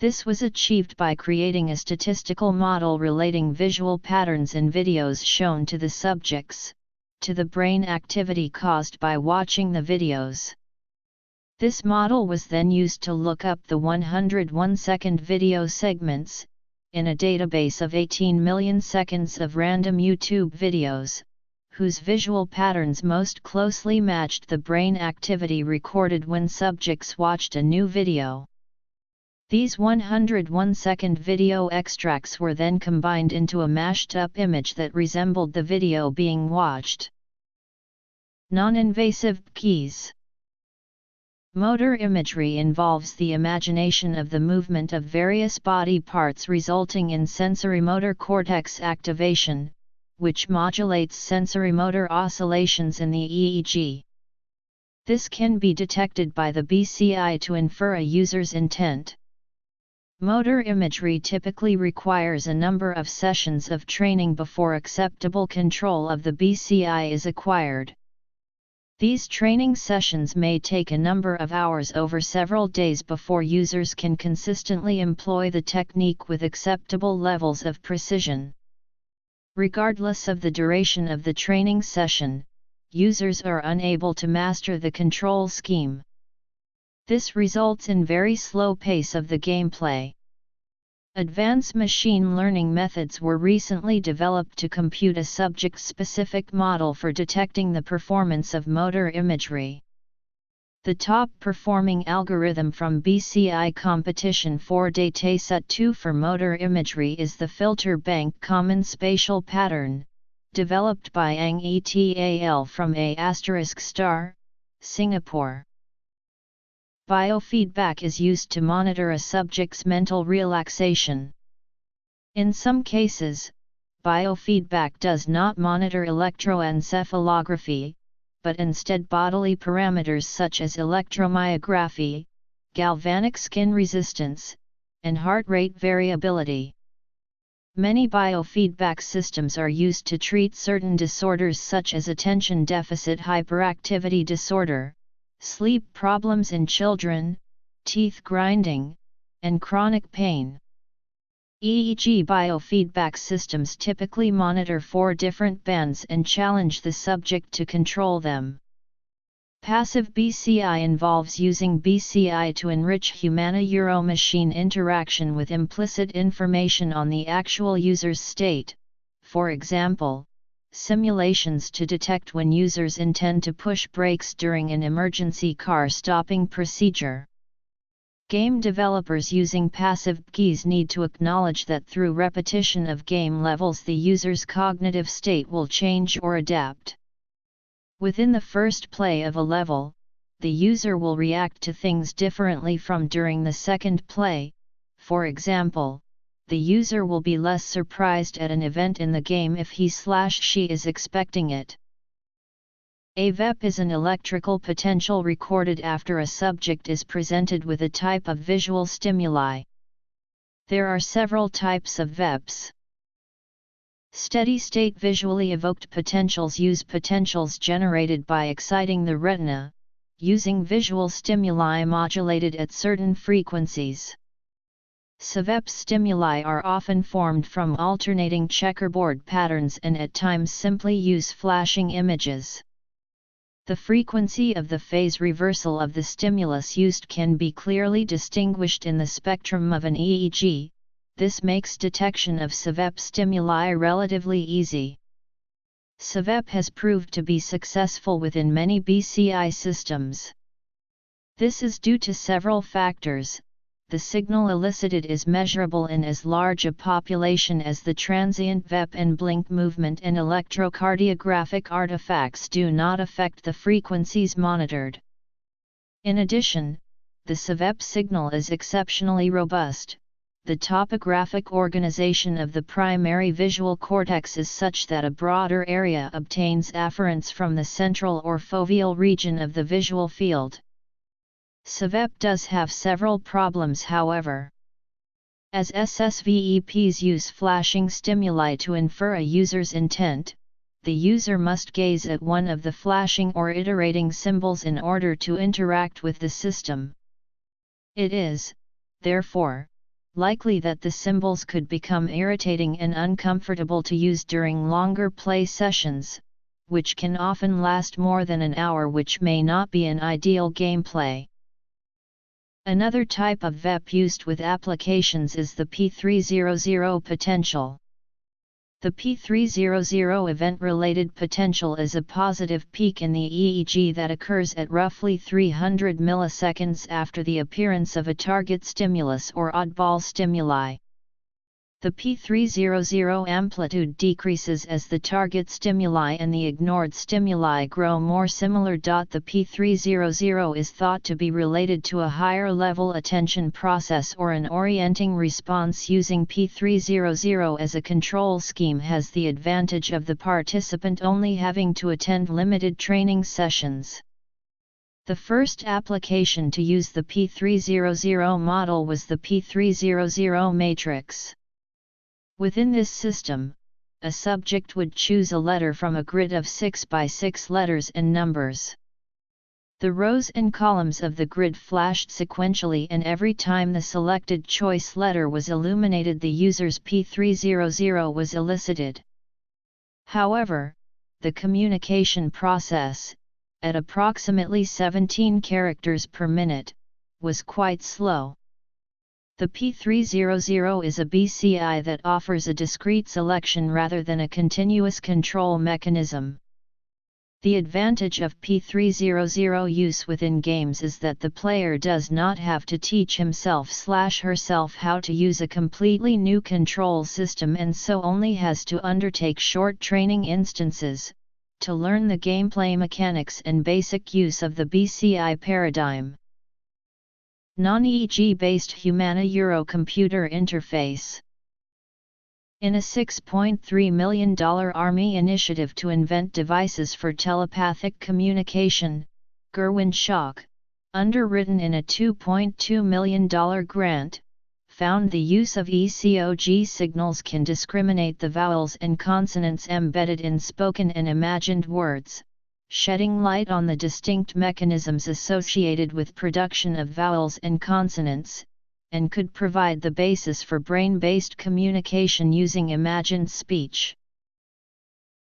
This was achieved by creating a statistical model relating visual patterns in videos shown to the subjects, to the brain activity caused by watching the videos. This model was then used to look up the 101-second video segments, in a database of 18 million seconds of random YouTube videos, whose visual patterns most closely matched the brain activity recorded when subjects watched a new video. These 101-second video extracts were then combined into a mashed-up image that resembled the video being watched. Non-invasive keys. Motor imagery involves the imagination of the movement of various body parts, resulting in sensory-motor cortex activation, which modulates sensory-motor oscillations in the EEG. This can be detected by the BCI to infer a user's intent. Motor imagery typically requires a number of sessions of training before acceptable control of the BCI is acquired. These training sessions may take a number of hours over several days before users can consistently employ the technique with acceptable levels of precision. Regardless of the duration of the training session, users are unable to master the control scheme. This results in very slow pace of the gameplay. Advanced machine learning methods were recently developed to compute a subject-specific model for detecting the performance of motor imagery. The top-performing algorithm from BCI Competition for Dataset 2 for motor imagery is the Filter Bank Common Spatial Pattern, developed by Ang et al. From A**, Singapore. Biofeedback is used to monitor a subject's mental relaxation. In some cases, biofeedback does not monitor electroencephalography, but instead bodily parameters such as electromyography, galvanic skin resistance, and heart rate variability. Many biofeedback systems are used to treat certain disorders such as attention deficit hyperactivity disorder, sleep problems in children, teeth grinding, and chronic pain. EEG biofeedback systems typically monitor 4 different bands and challenge the subject to control them. Passive BCI involves using BCI to enrich humana-euro-machine interaction with implicit information on the actual user's state, for example, simulations to detect when users intend to push brakes during an emergency car stopping procedure. Game developers using passive keys need to acknowledge that through repetition of game levels the user's cognitive state will change or adapt. Within the first play of a level, the user will react to things differently from during the second play. For example, the user will be less surprised at an event in the game if he/she is expecting it. A VEP is an electrical potential recorded after a subject is presented with a type of visual stimuli. There are several types of VEPs. Steady-state visually evoked potentials use potentials generated by exciting the retina, using visual stimuli modulated at certain frequencies. SVEP stimuli are often formed from alternating checkerboard patterns and at times simply use flashing images. The frequency of the phase reversal of the stimulus used can be clearly distinguished in the spectrum of an EEG. This makes detection of SVEP stimuli relatively easy. SVEP has proved to be successful within many BCI systems. This is due to several factors. The signal elicited is measurable in as large a population as the transient VEP, and blink movement and electrocardiographic artifacts do not affect the frequencies monitored. In addition, the SVEP signal is exceptionally robust. The topographic organization of the primary visual cortex is such that a broader area obtains afference from the central or foveal region of the visual field. SVEP does have several problems, however. As SSVEPs use flashing stimuli to infer a user's intent, the user must gaze at one of the flashing or iterating symbols in order to interact with the system. It is, therefore, likely that the symbols could become irritating and uncomfortable to use during longer play sessions, which can often last more than an hour, which may not be an ideal gameplay. Another type of VEP used with applications is the P300 potential. The P300 event-related potential is a positive peak in the EEG that occurs at roughly 300 milliseconds after the appearance of a target stimulus or oddball stimuli. The P300 amplitude decreases as the target stimuli and the ignored stimuli grow more similar. The P300 is thought to be related to a higher level attention process or an orienting response. Using P300 as a control scheme has the advantage of the participant only having to attend limited training sessions. The first application to use the P300 model was the P300 matrix. Within this system, a subject would choose a letter from a grid of 6 by 6 letters and numbers. The rows and columns of the grid flashed sequentially, and every time the selected choice letter was illuminated, the user's P300 was elicited. However, the communication process, at approximately 17 characters per minute, was quite slow. The P300 is a BCI that offers a discrete selection rather than a continuous control mechanism. The advantage of P300 use within games is that the player does not have to teach himself/herself how to use a completely new control system, and so only has to undertake short training instances to learn the gameplay mechanics and basic use of the BCI paradigm. Non-EEG-based Humana-Euro computer interface. In a $6.3 million Army initiative to invent devices for telepathic communication, Gerwin Schock, underwritten in a $2.2 million grant, found the use of ECOG signals can discriminate the vowels and consonants embedded in spoken and imagined words, shedding light on the distinct mechanisms associated with production of vowels and consonants, and could provide the basis for brain-based communication using imagined speech.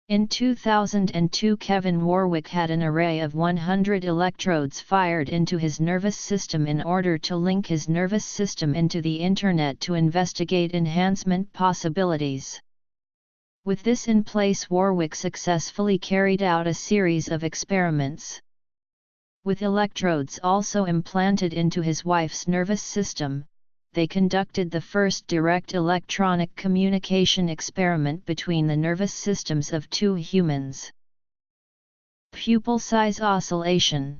In 2002, Kevin Warwick had an array of 100 electrodes fired into his nervous system in order to link his nervous system into the Internet to investigate enhancement possibilities. With this in place, Warwick successfully carried out a series of experiments. With electrodes also implanted into his wife's nervous system, they conducted the first direct electronic communication experiment between the nervous systems of two humans. Pupil size oscillation.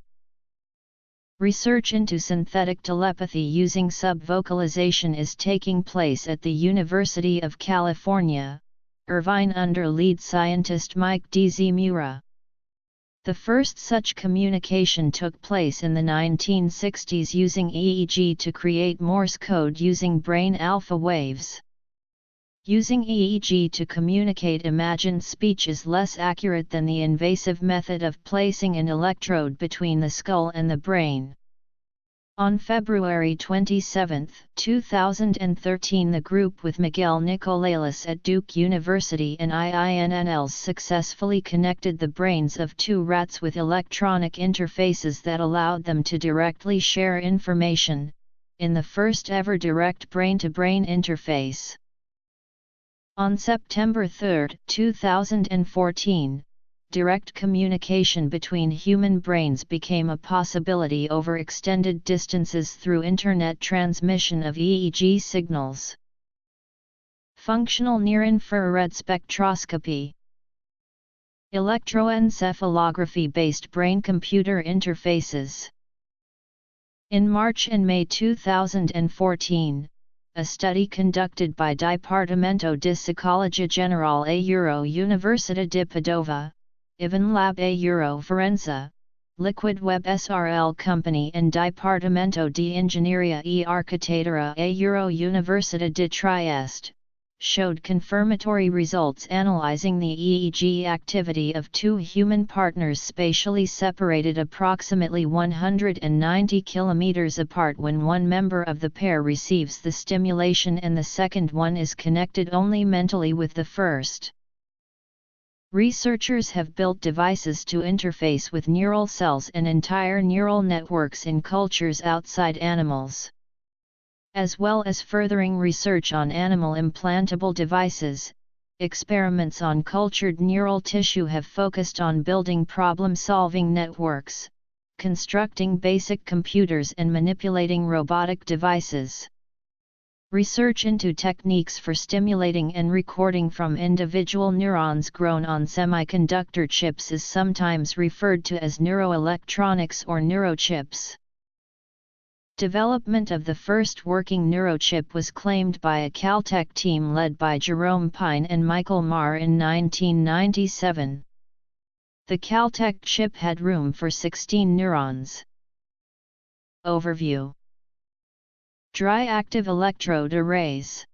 Research into synthetic telepathy using subvocalization is taking place at the University of California, Irvine under lead scientist Mike Dzimura. The first such communication took place in the 1960s using EEG to create Morse code using brain alpha waves. Using EEG to communicate imagined speech is less accurate than the invasive method of placing an electrode between the skull and the brain. On February 27, 2013, the group with Miguel Nicolelis at Duke University and IINNLs successfully connected the brains of two rats with electronic interfaces that allowed them to directly share information, in the first ever direct brain-to-brain interface. On September 3, 2014, direct communication between human brains became a possibility over extended distances through Internet transmission of EEG signals. Functional near-infrared spectroscopy. Electroencephalography-based brain-computer interfaces. In March and May 2014, a study conducted by Dipartimento di Psicologia Generale a Università di Padova, Ivan Lab a Forenza, Liquid Web SRL Company and Dipartimento di Ingegneria e Architettura a Università di Trieste, showed confirmatory results analyzing the EEG activity of two human partners spatially separated approximately 190 km apart when one member of the pair receives the stimulation and the second one is connected only mentally with the first. Researchers have built devices to interface with neural cells and entire neural networks in cultures outside animals. As well as furthering research on animal implantable devices, experiments on cultured neural tissue have focused on building problem-solving networks, constructing basic computers and manipulating robotic devices. Research into techniques for stimulating and recording from individual neurons grown on semiconductor chips is sometimes referred to as neuroelectronics or neurochips. Development of the first working neurochip was claimed by a Caltech team led by Jerome Pine and Michael Marr in 1997. The Caltech chip had room for 16 neurons. Overview: Dry active electrode arrays,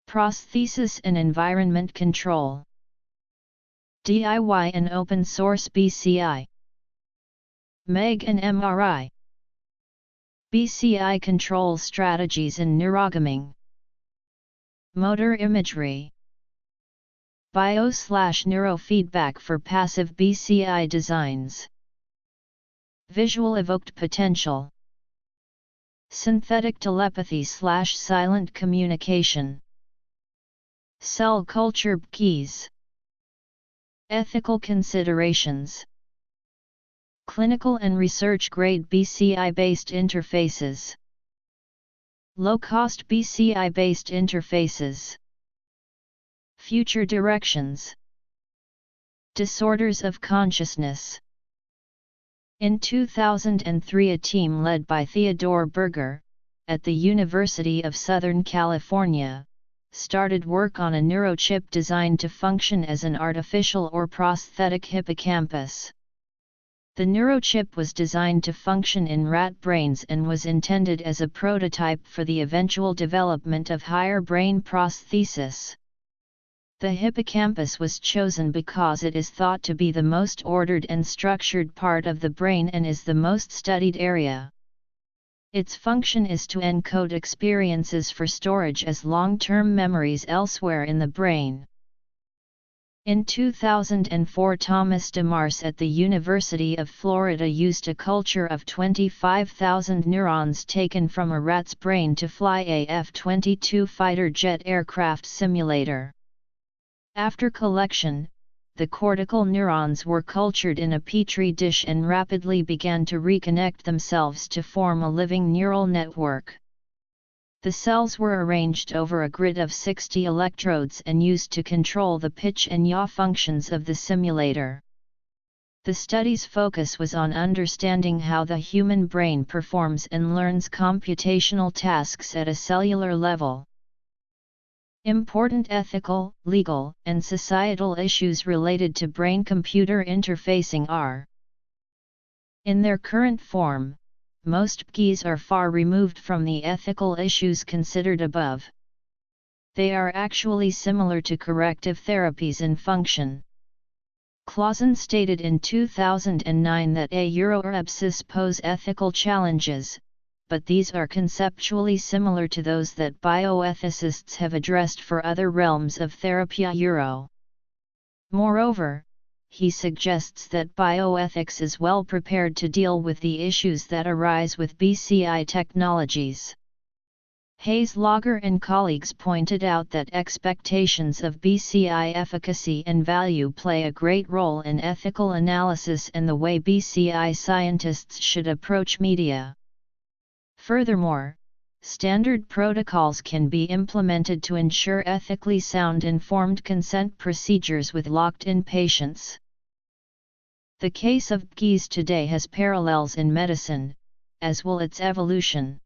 prosthesis and environment control, DIY and open source BCI, MEG and MRI, BCI control strategies in neurogaming, motor imagery, bio/neurofeedback for passive BCI designs, visual evoked potential, synthetic telepathy/silent communication, cell culture keys, ethical considerations, clinical and research-grade BCI-based interfaces, low-cost BCI-based interfaces, future directions, disorders of consciousness. In 2003, a team led by Theodore Berger, at the University of Southern California, started work on a neurochip designed to function as an artificial or prosthetic hippocampus. The neurochip was designed to function in rat brains and was intended as a prototype for the eventual development of higher brain prosthesis. The hippocampus was chosen because it is thought to be the most ordered and structured part of the brain and is the most studied area. Its function is to encode experiences for storage as long-term memories elsewhere in the brain. In 2004, Thomas DeMarce at the University of Florida used a culture of 25,000 neurons taken from a rat's brain to fly a F-22 fighter jet aircraft simulator. After collection, the cortical neurons were cultured in a petri dish and rapidly began to reconnect themselves to form a living neural network. The cells were arranged over a grid of 60 electrodes and used to control the pitch and yaw functions of the simulator. The study's focus was on understanding how the human brain performs and learns computational tasks at a cellular level. Important ethical, legal, and societal issues related to brain-computer interfacing are: in their current form, most BCIs are far removed from the ethical issues considered above. They are actually similar to corrective therapies in function. Clausen stated in 2009 that EBCIs pose ethical challenges, but these are conceptually similar to those that bioethicists have addressed for other realms of therapy. Moreover, he suggests that bioethics is well prepared to deal with the issues that arise with BCI technologies. Hayes Lager and colleagues pointed out that expectations of BCI efficacy and value play a great role in ethical analysis and the way BCI scientists should approach media. Furthermore, standard protocols can be implemented to ensure ethically sound informed consent procedures with locked-in patients. The case of BCIs today has parallels in medicine, as will its evolution.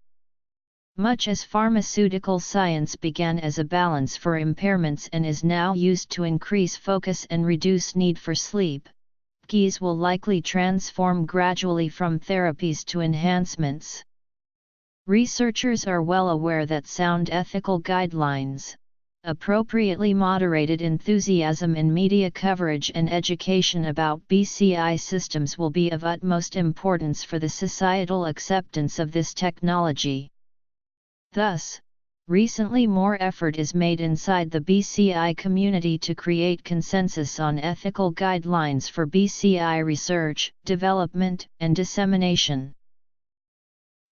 Much as pharmaceutical science began as a balance for impairments and is now used to increase focus and reduce need for sleep, BCIs will likely transform gradually from therapies to enhancements. Researchers are well aware that sound ethical guidelines, appropriately moderated enthusiasm in media coverage and education about BCI systems will be of utmost importance for the societal acceptance of this technology. Thus, recently more effort is made inside the BCI community to create consensus on ethical guidelines for BCI research, development, and dissemination.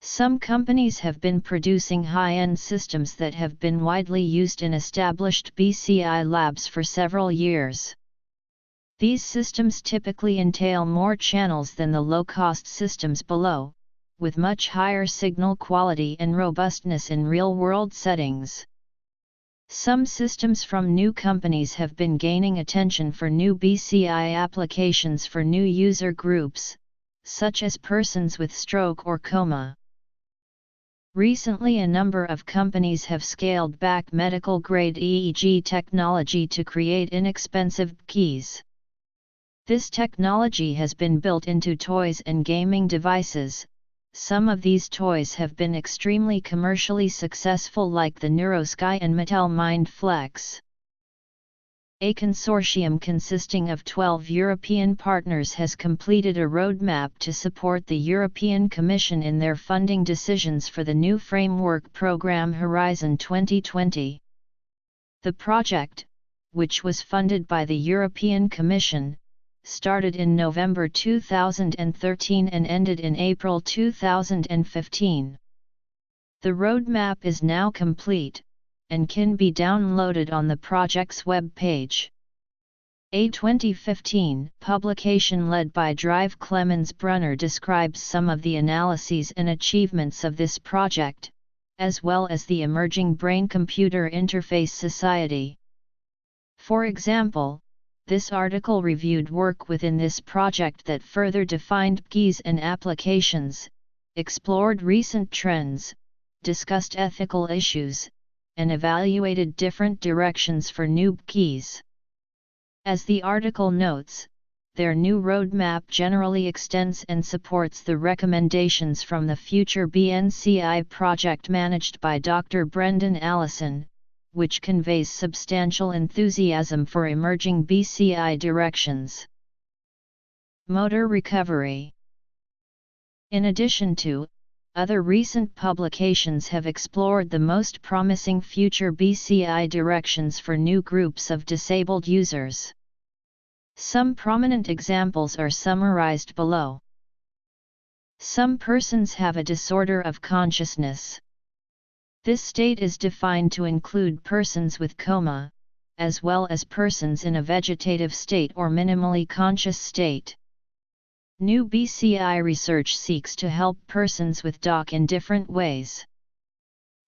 Some companies have been producing high-end systems that have been widely used in established BCI labs for several years. These systems typically entail more channels than the low-cost systems below, with much higher signal quality and robustness in real-world settings. Some systems from new companies have been gaining attention for new BCI applications for new user groups, such as persons with stroke or coma. Recently, a number of companies have scaled back medical-grade EEG technology to create inexpensive keys. This technology has been built into toys and gaming devices. Some of these toys have been extremely commercially successful, like the NeuroSky and Mattel Mind Flex. A consortium consisting of 12 European partners has completed a roadmap to support the European Commission in their funding decisions for the new framework program Horizon 2020. The project, which was funded by the European Commission, started in November 2013 and ended in April 2015. The roadmap is now complete, and can be downloaded on the project's web page. A 2015 publication led by Drive Clemens Brunner describes some of the analyses and achievements of this project, as well as the emerging Brain-Computer Interface Society. For example, this article reviewed work within this project that further defined keys and applications, explored recent trends, discussed ethical issues, and evaluated different directions for new keys. As the article notes, their new roadmap generally extends and supports the recommendations from the future BNCI project managed by Dr. Brendan Allison, which conveys substantial enthusiasm for emerging BCI directions. Motor recovery. In addition to, other recent publications have explored the most promising future BCI directions for new groups of disabled users. Some prominent examples are summarized below. Some persons have a disorder of consciousness. This state is defined to include persons with coma, as well as persons in a vegetative state or minimally conscious state. New BCI research seeks to help persons with DOC in different ways.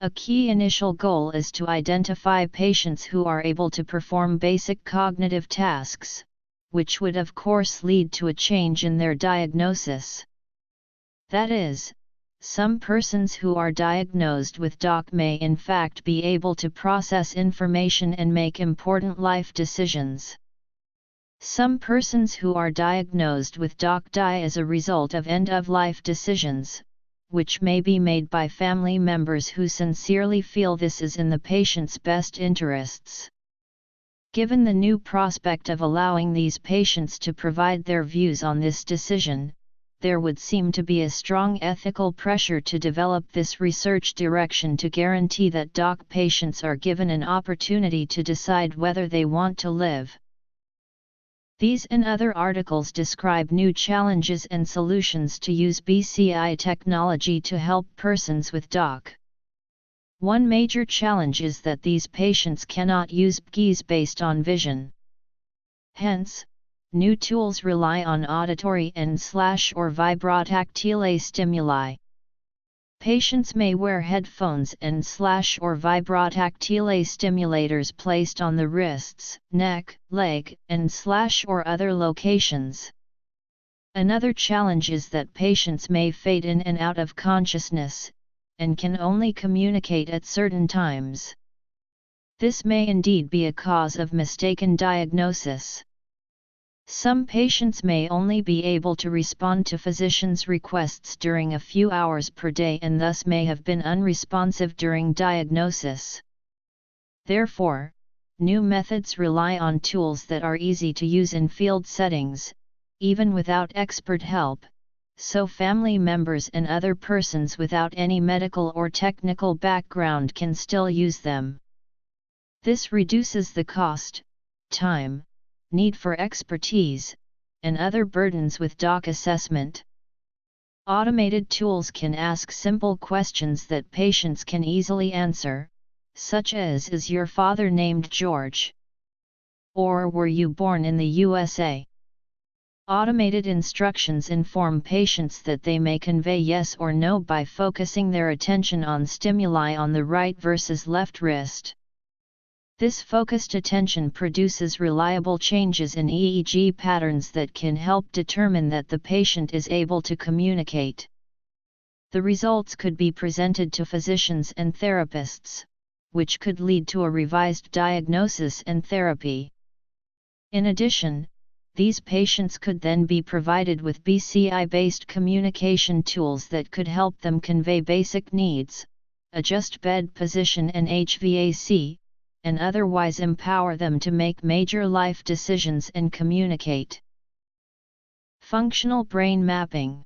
A key initial goal is to identify patients who are able to perform basic cognitive tasks, which would of course lead to a change in their diagnosis. That is, some persons who are diagnosed with DOC may in fact be able to process information and make important life decisions. Some persons who are diagnosed with DOC die as a result of end-of-life decisions, which may be made by family members who sincerely feel this is in the patient's best interests. Given the new prospect of allowing these patients to provide their views on this decision, there would seem to be a strong ethical pressure to develop this research direction to guarantee that DOC patients are given an opportunity to decide whether they want to live. These and other articles describe new challenges and solutions to use BCI technology to help persons with DOC. One major challenge is that these patients cannot use keys based on vision. Hence, new tools rely on auditory and/or vibrotactile stimuli. Patients may wear headphones and/or vibrotactile stimulators placed on the wrists, neck, leg, and/or other locations. Another challenge is that patients may fade in and out of consciousness, and can only communicate at certain times. This may indeed be a cause of mistaken diagnosis. Some patients may only be able to respond to physicians' requests during a few hours per day and thus may have been unresponsive during diagnosis. Therefore, new methods rely on tools that are easy to use in field settings, even without expert help, so family members and other persons without any medical or technical background can still use them. This reduces the cost, time, need for expertise, and other burdens with doc assessment. Automated tools can ask simple questions that patients can easily answer, such as, "Is your father named George?" or "Were you born in the USA?" Automated instructions inform patients that they may convey yes or no by focusing their attention on stimuli on the right versus left wrist. This focused attention produces reliable changes in EEG patterns that can help determine that the patient is able to communicate. The results could be presented to physicians and therapists, which could lead to a revised diagnosis and therapy. In addition, these patients could then be provided with BCI-based communication tools that could help them convey basic needs, adjust bed position and HVAC, and otherwise empower them to make major life decisions and communicate. Functional brain mapping.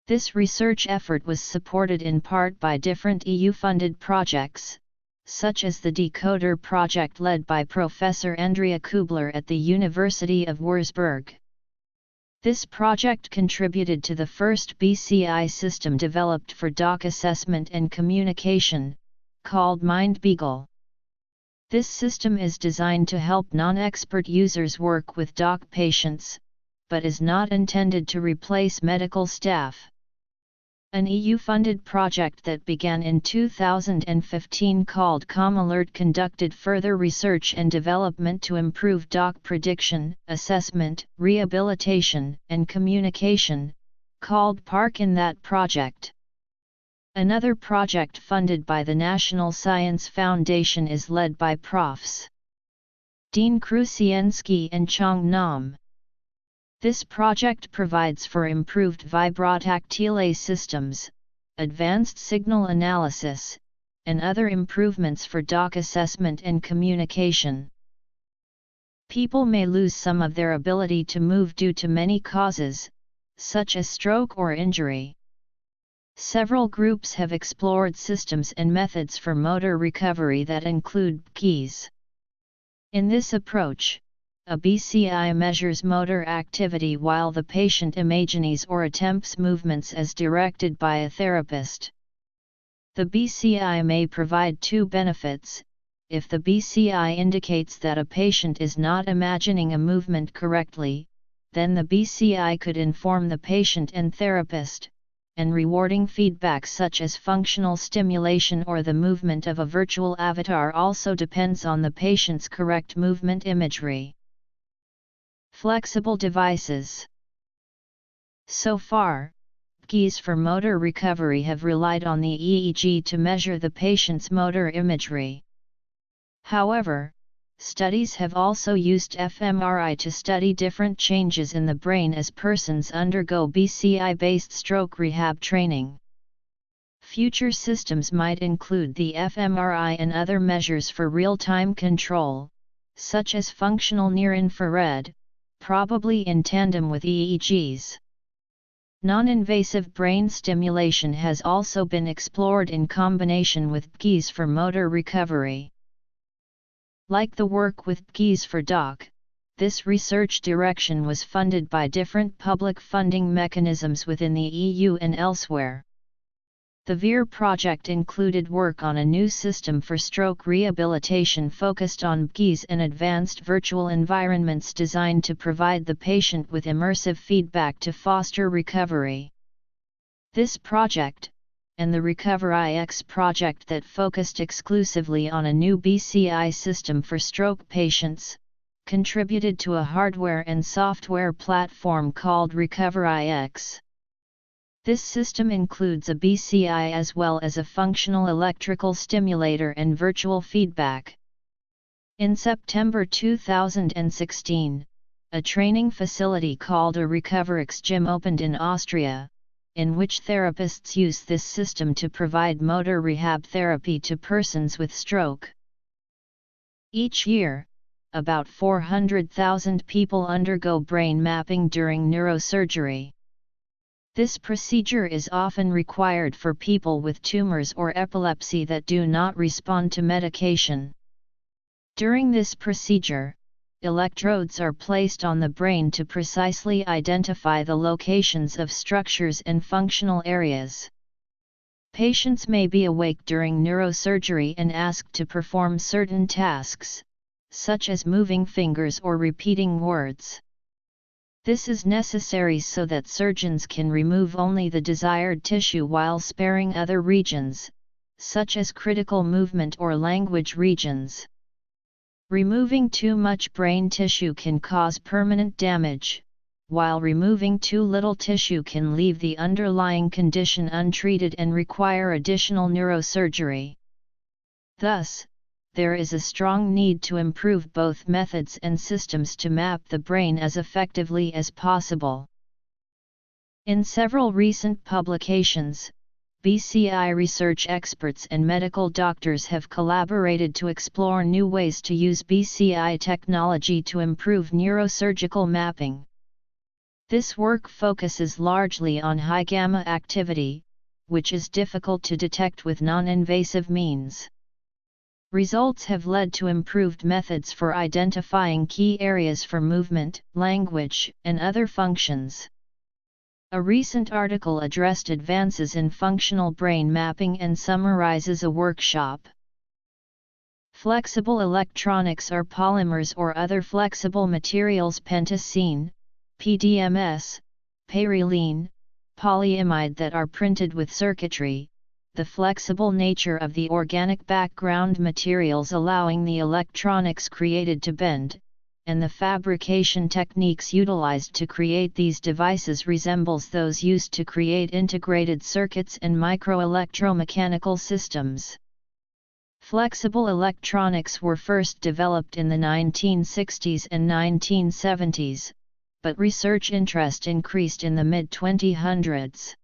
This research effort was supported in part by different EU-funded projects, such as the Decoder project led by Professor Andrea Kubler at the University of Würzburg. This project contributed to the first BCI system developed for doc assessment and communication, called MindBeagle. This system is designed to help non-expert users work with doc patients, but is not intended to replace medical staff. An EU-funded project that began in 2015 called ComAlert conducted further research and development to improve doc prediction, assessment, rehabilitation, and communication, called PARC in that project. Another project funded by the National Science Foundation is led by Profs. Dean Krusienski and Chong Nam. This project provides for improved vibrotactile systems, advanced signal analysis, and other improvements for doc assessment and communication. People may lose some of their ability to move due to many causes, such as stroke or injury. Several groups have explored systems and methods for motor recovery that include BCIs. In this approach, a BCI measures motor activity while the patient imagines or attempts movements as directed by a therapist. The BCI may provide two benefits. If the BCI indicates that a patient is not imagining a movement correctly, then the BCI could inform the patient and therapist, and rewarding feedback such as functional stimulation or the movement of a virtual avatar also depends on the patient's correct movement imagery. Flexible devices. So far, BCIs for motor recovery have relied on the EEG to measure the patient's motor imagery. However, studies have also used fMRI to study different changes in the brain as persons undergo BCI-based stroke rehab training. Future systems might include the fMRI and other measures for real-time control, such as functional near-infrared, probably in tandem with EEGs. Non-invasive brain stimulation has also been explored in combination with BCIs for motor recovery. Like the work with BCIs for doc, this research direction was funded by different public funding mechanisms within the EU and elsewhere. The VEER project included work on a new system for stroke rehabilitation focused on BCIs and advanced virtual environments designed to provide the patient with immersive feedback to foster recovery. This project, and the RecoverIX project that focused exclusively on a new BCI system for stroke patients, contributed to a hardware and software platform called RecoverIX. This system includes a BCI as well as a functional electrical stimulator and virtual feedback. In September 2016, a training facility called a RecoverIX Gym opened in Austria, in which therapists use this system to provide motor rehab therapy to persons with stroke. Each year, about 400,000 people undergo brain mapping during neurosurgery. This procedure is often required for people with tumors or epilepsy that do not respond to medication. During this procedure, electrodes are placed on the brain to precisely identify the locations of structures and functional areas. Patients may be awake during neurosurgery and asked to perform certain tasks, such as moving fingers or repeating words. This is necessary so that surgeons can remove only the desired tissue while sparing other regions, such as critical movement or language regions. Removing too much brain tissue can cause permanent damage, while removing too little tissue can leave the underlying condition untreated and require additional neurosurgery. Thus, there is a strong need to improve both methods and systems to map the brain as effectively as possible. In several recent publications, BCI research experts and medical doctors have collaborated to explore new ways to use BCI technology to improve neurosurgical mapping. This work focuses largely on high gamma activity, which is difficult to detect with non-invasive means. Results have led to improved methods for identifying key areas for movement, language, and other functions. A recent article addressed advances in functional brain mapping and summarizes a workshop. Flexible electronics are polymers or other flexible materials pentacene, PDMS, perylene, polyimide that are printed with circuitry, the flexible nature of the organic background materials allowing the electronics created to bend, and the fabrication techniques utilized to create these devices resembles those used to create integrated circuits and microelectromechanical systems. Flexible electronics were first developed in the 1960s and 1970s, but research interest increased in the mid-2000s.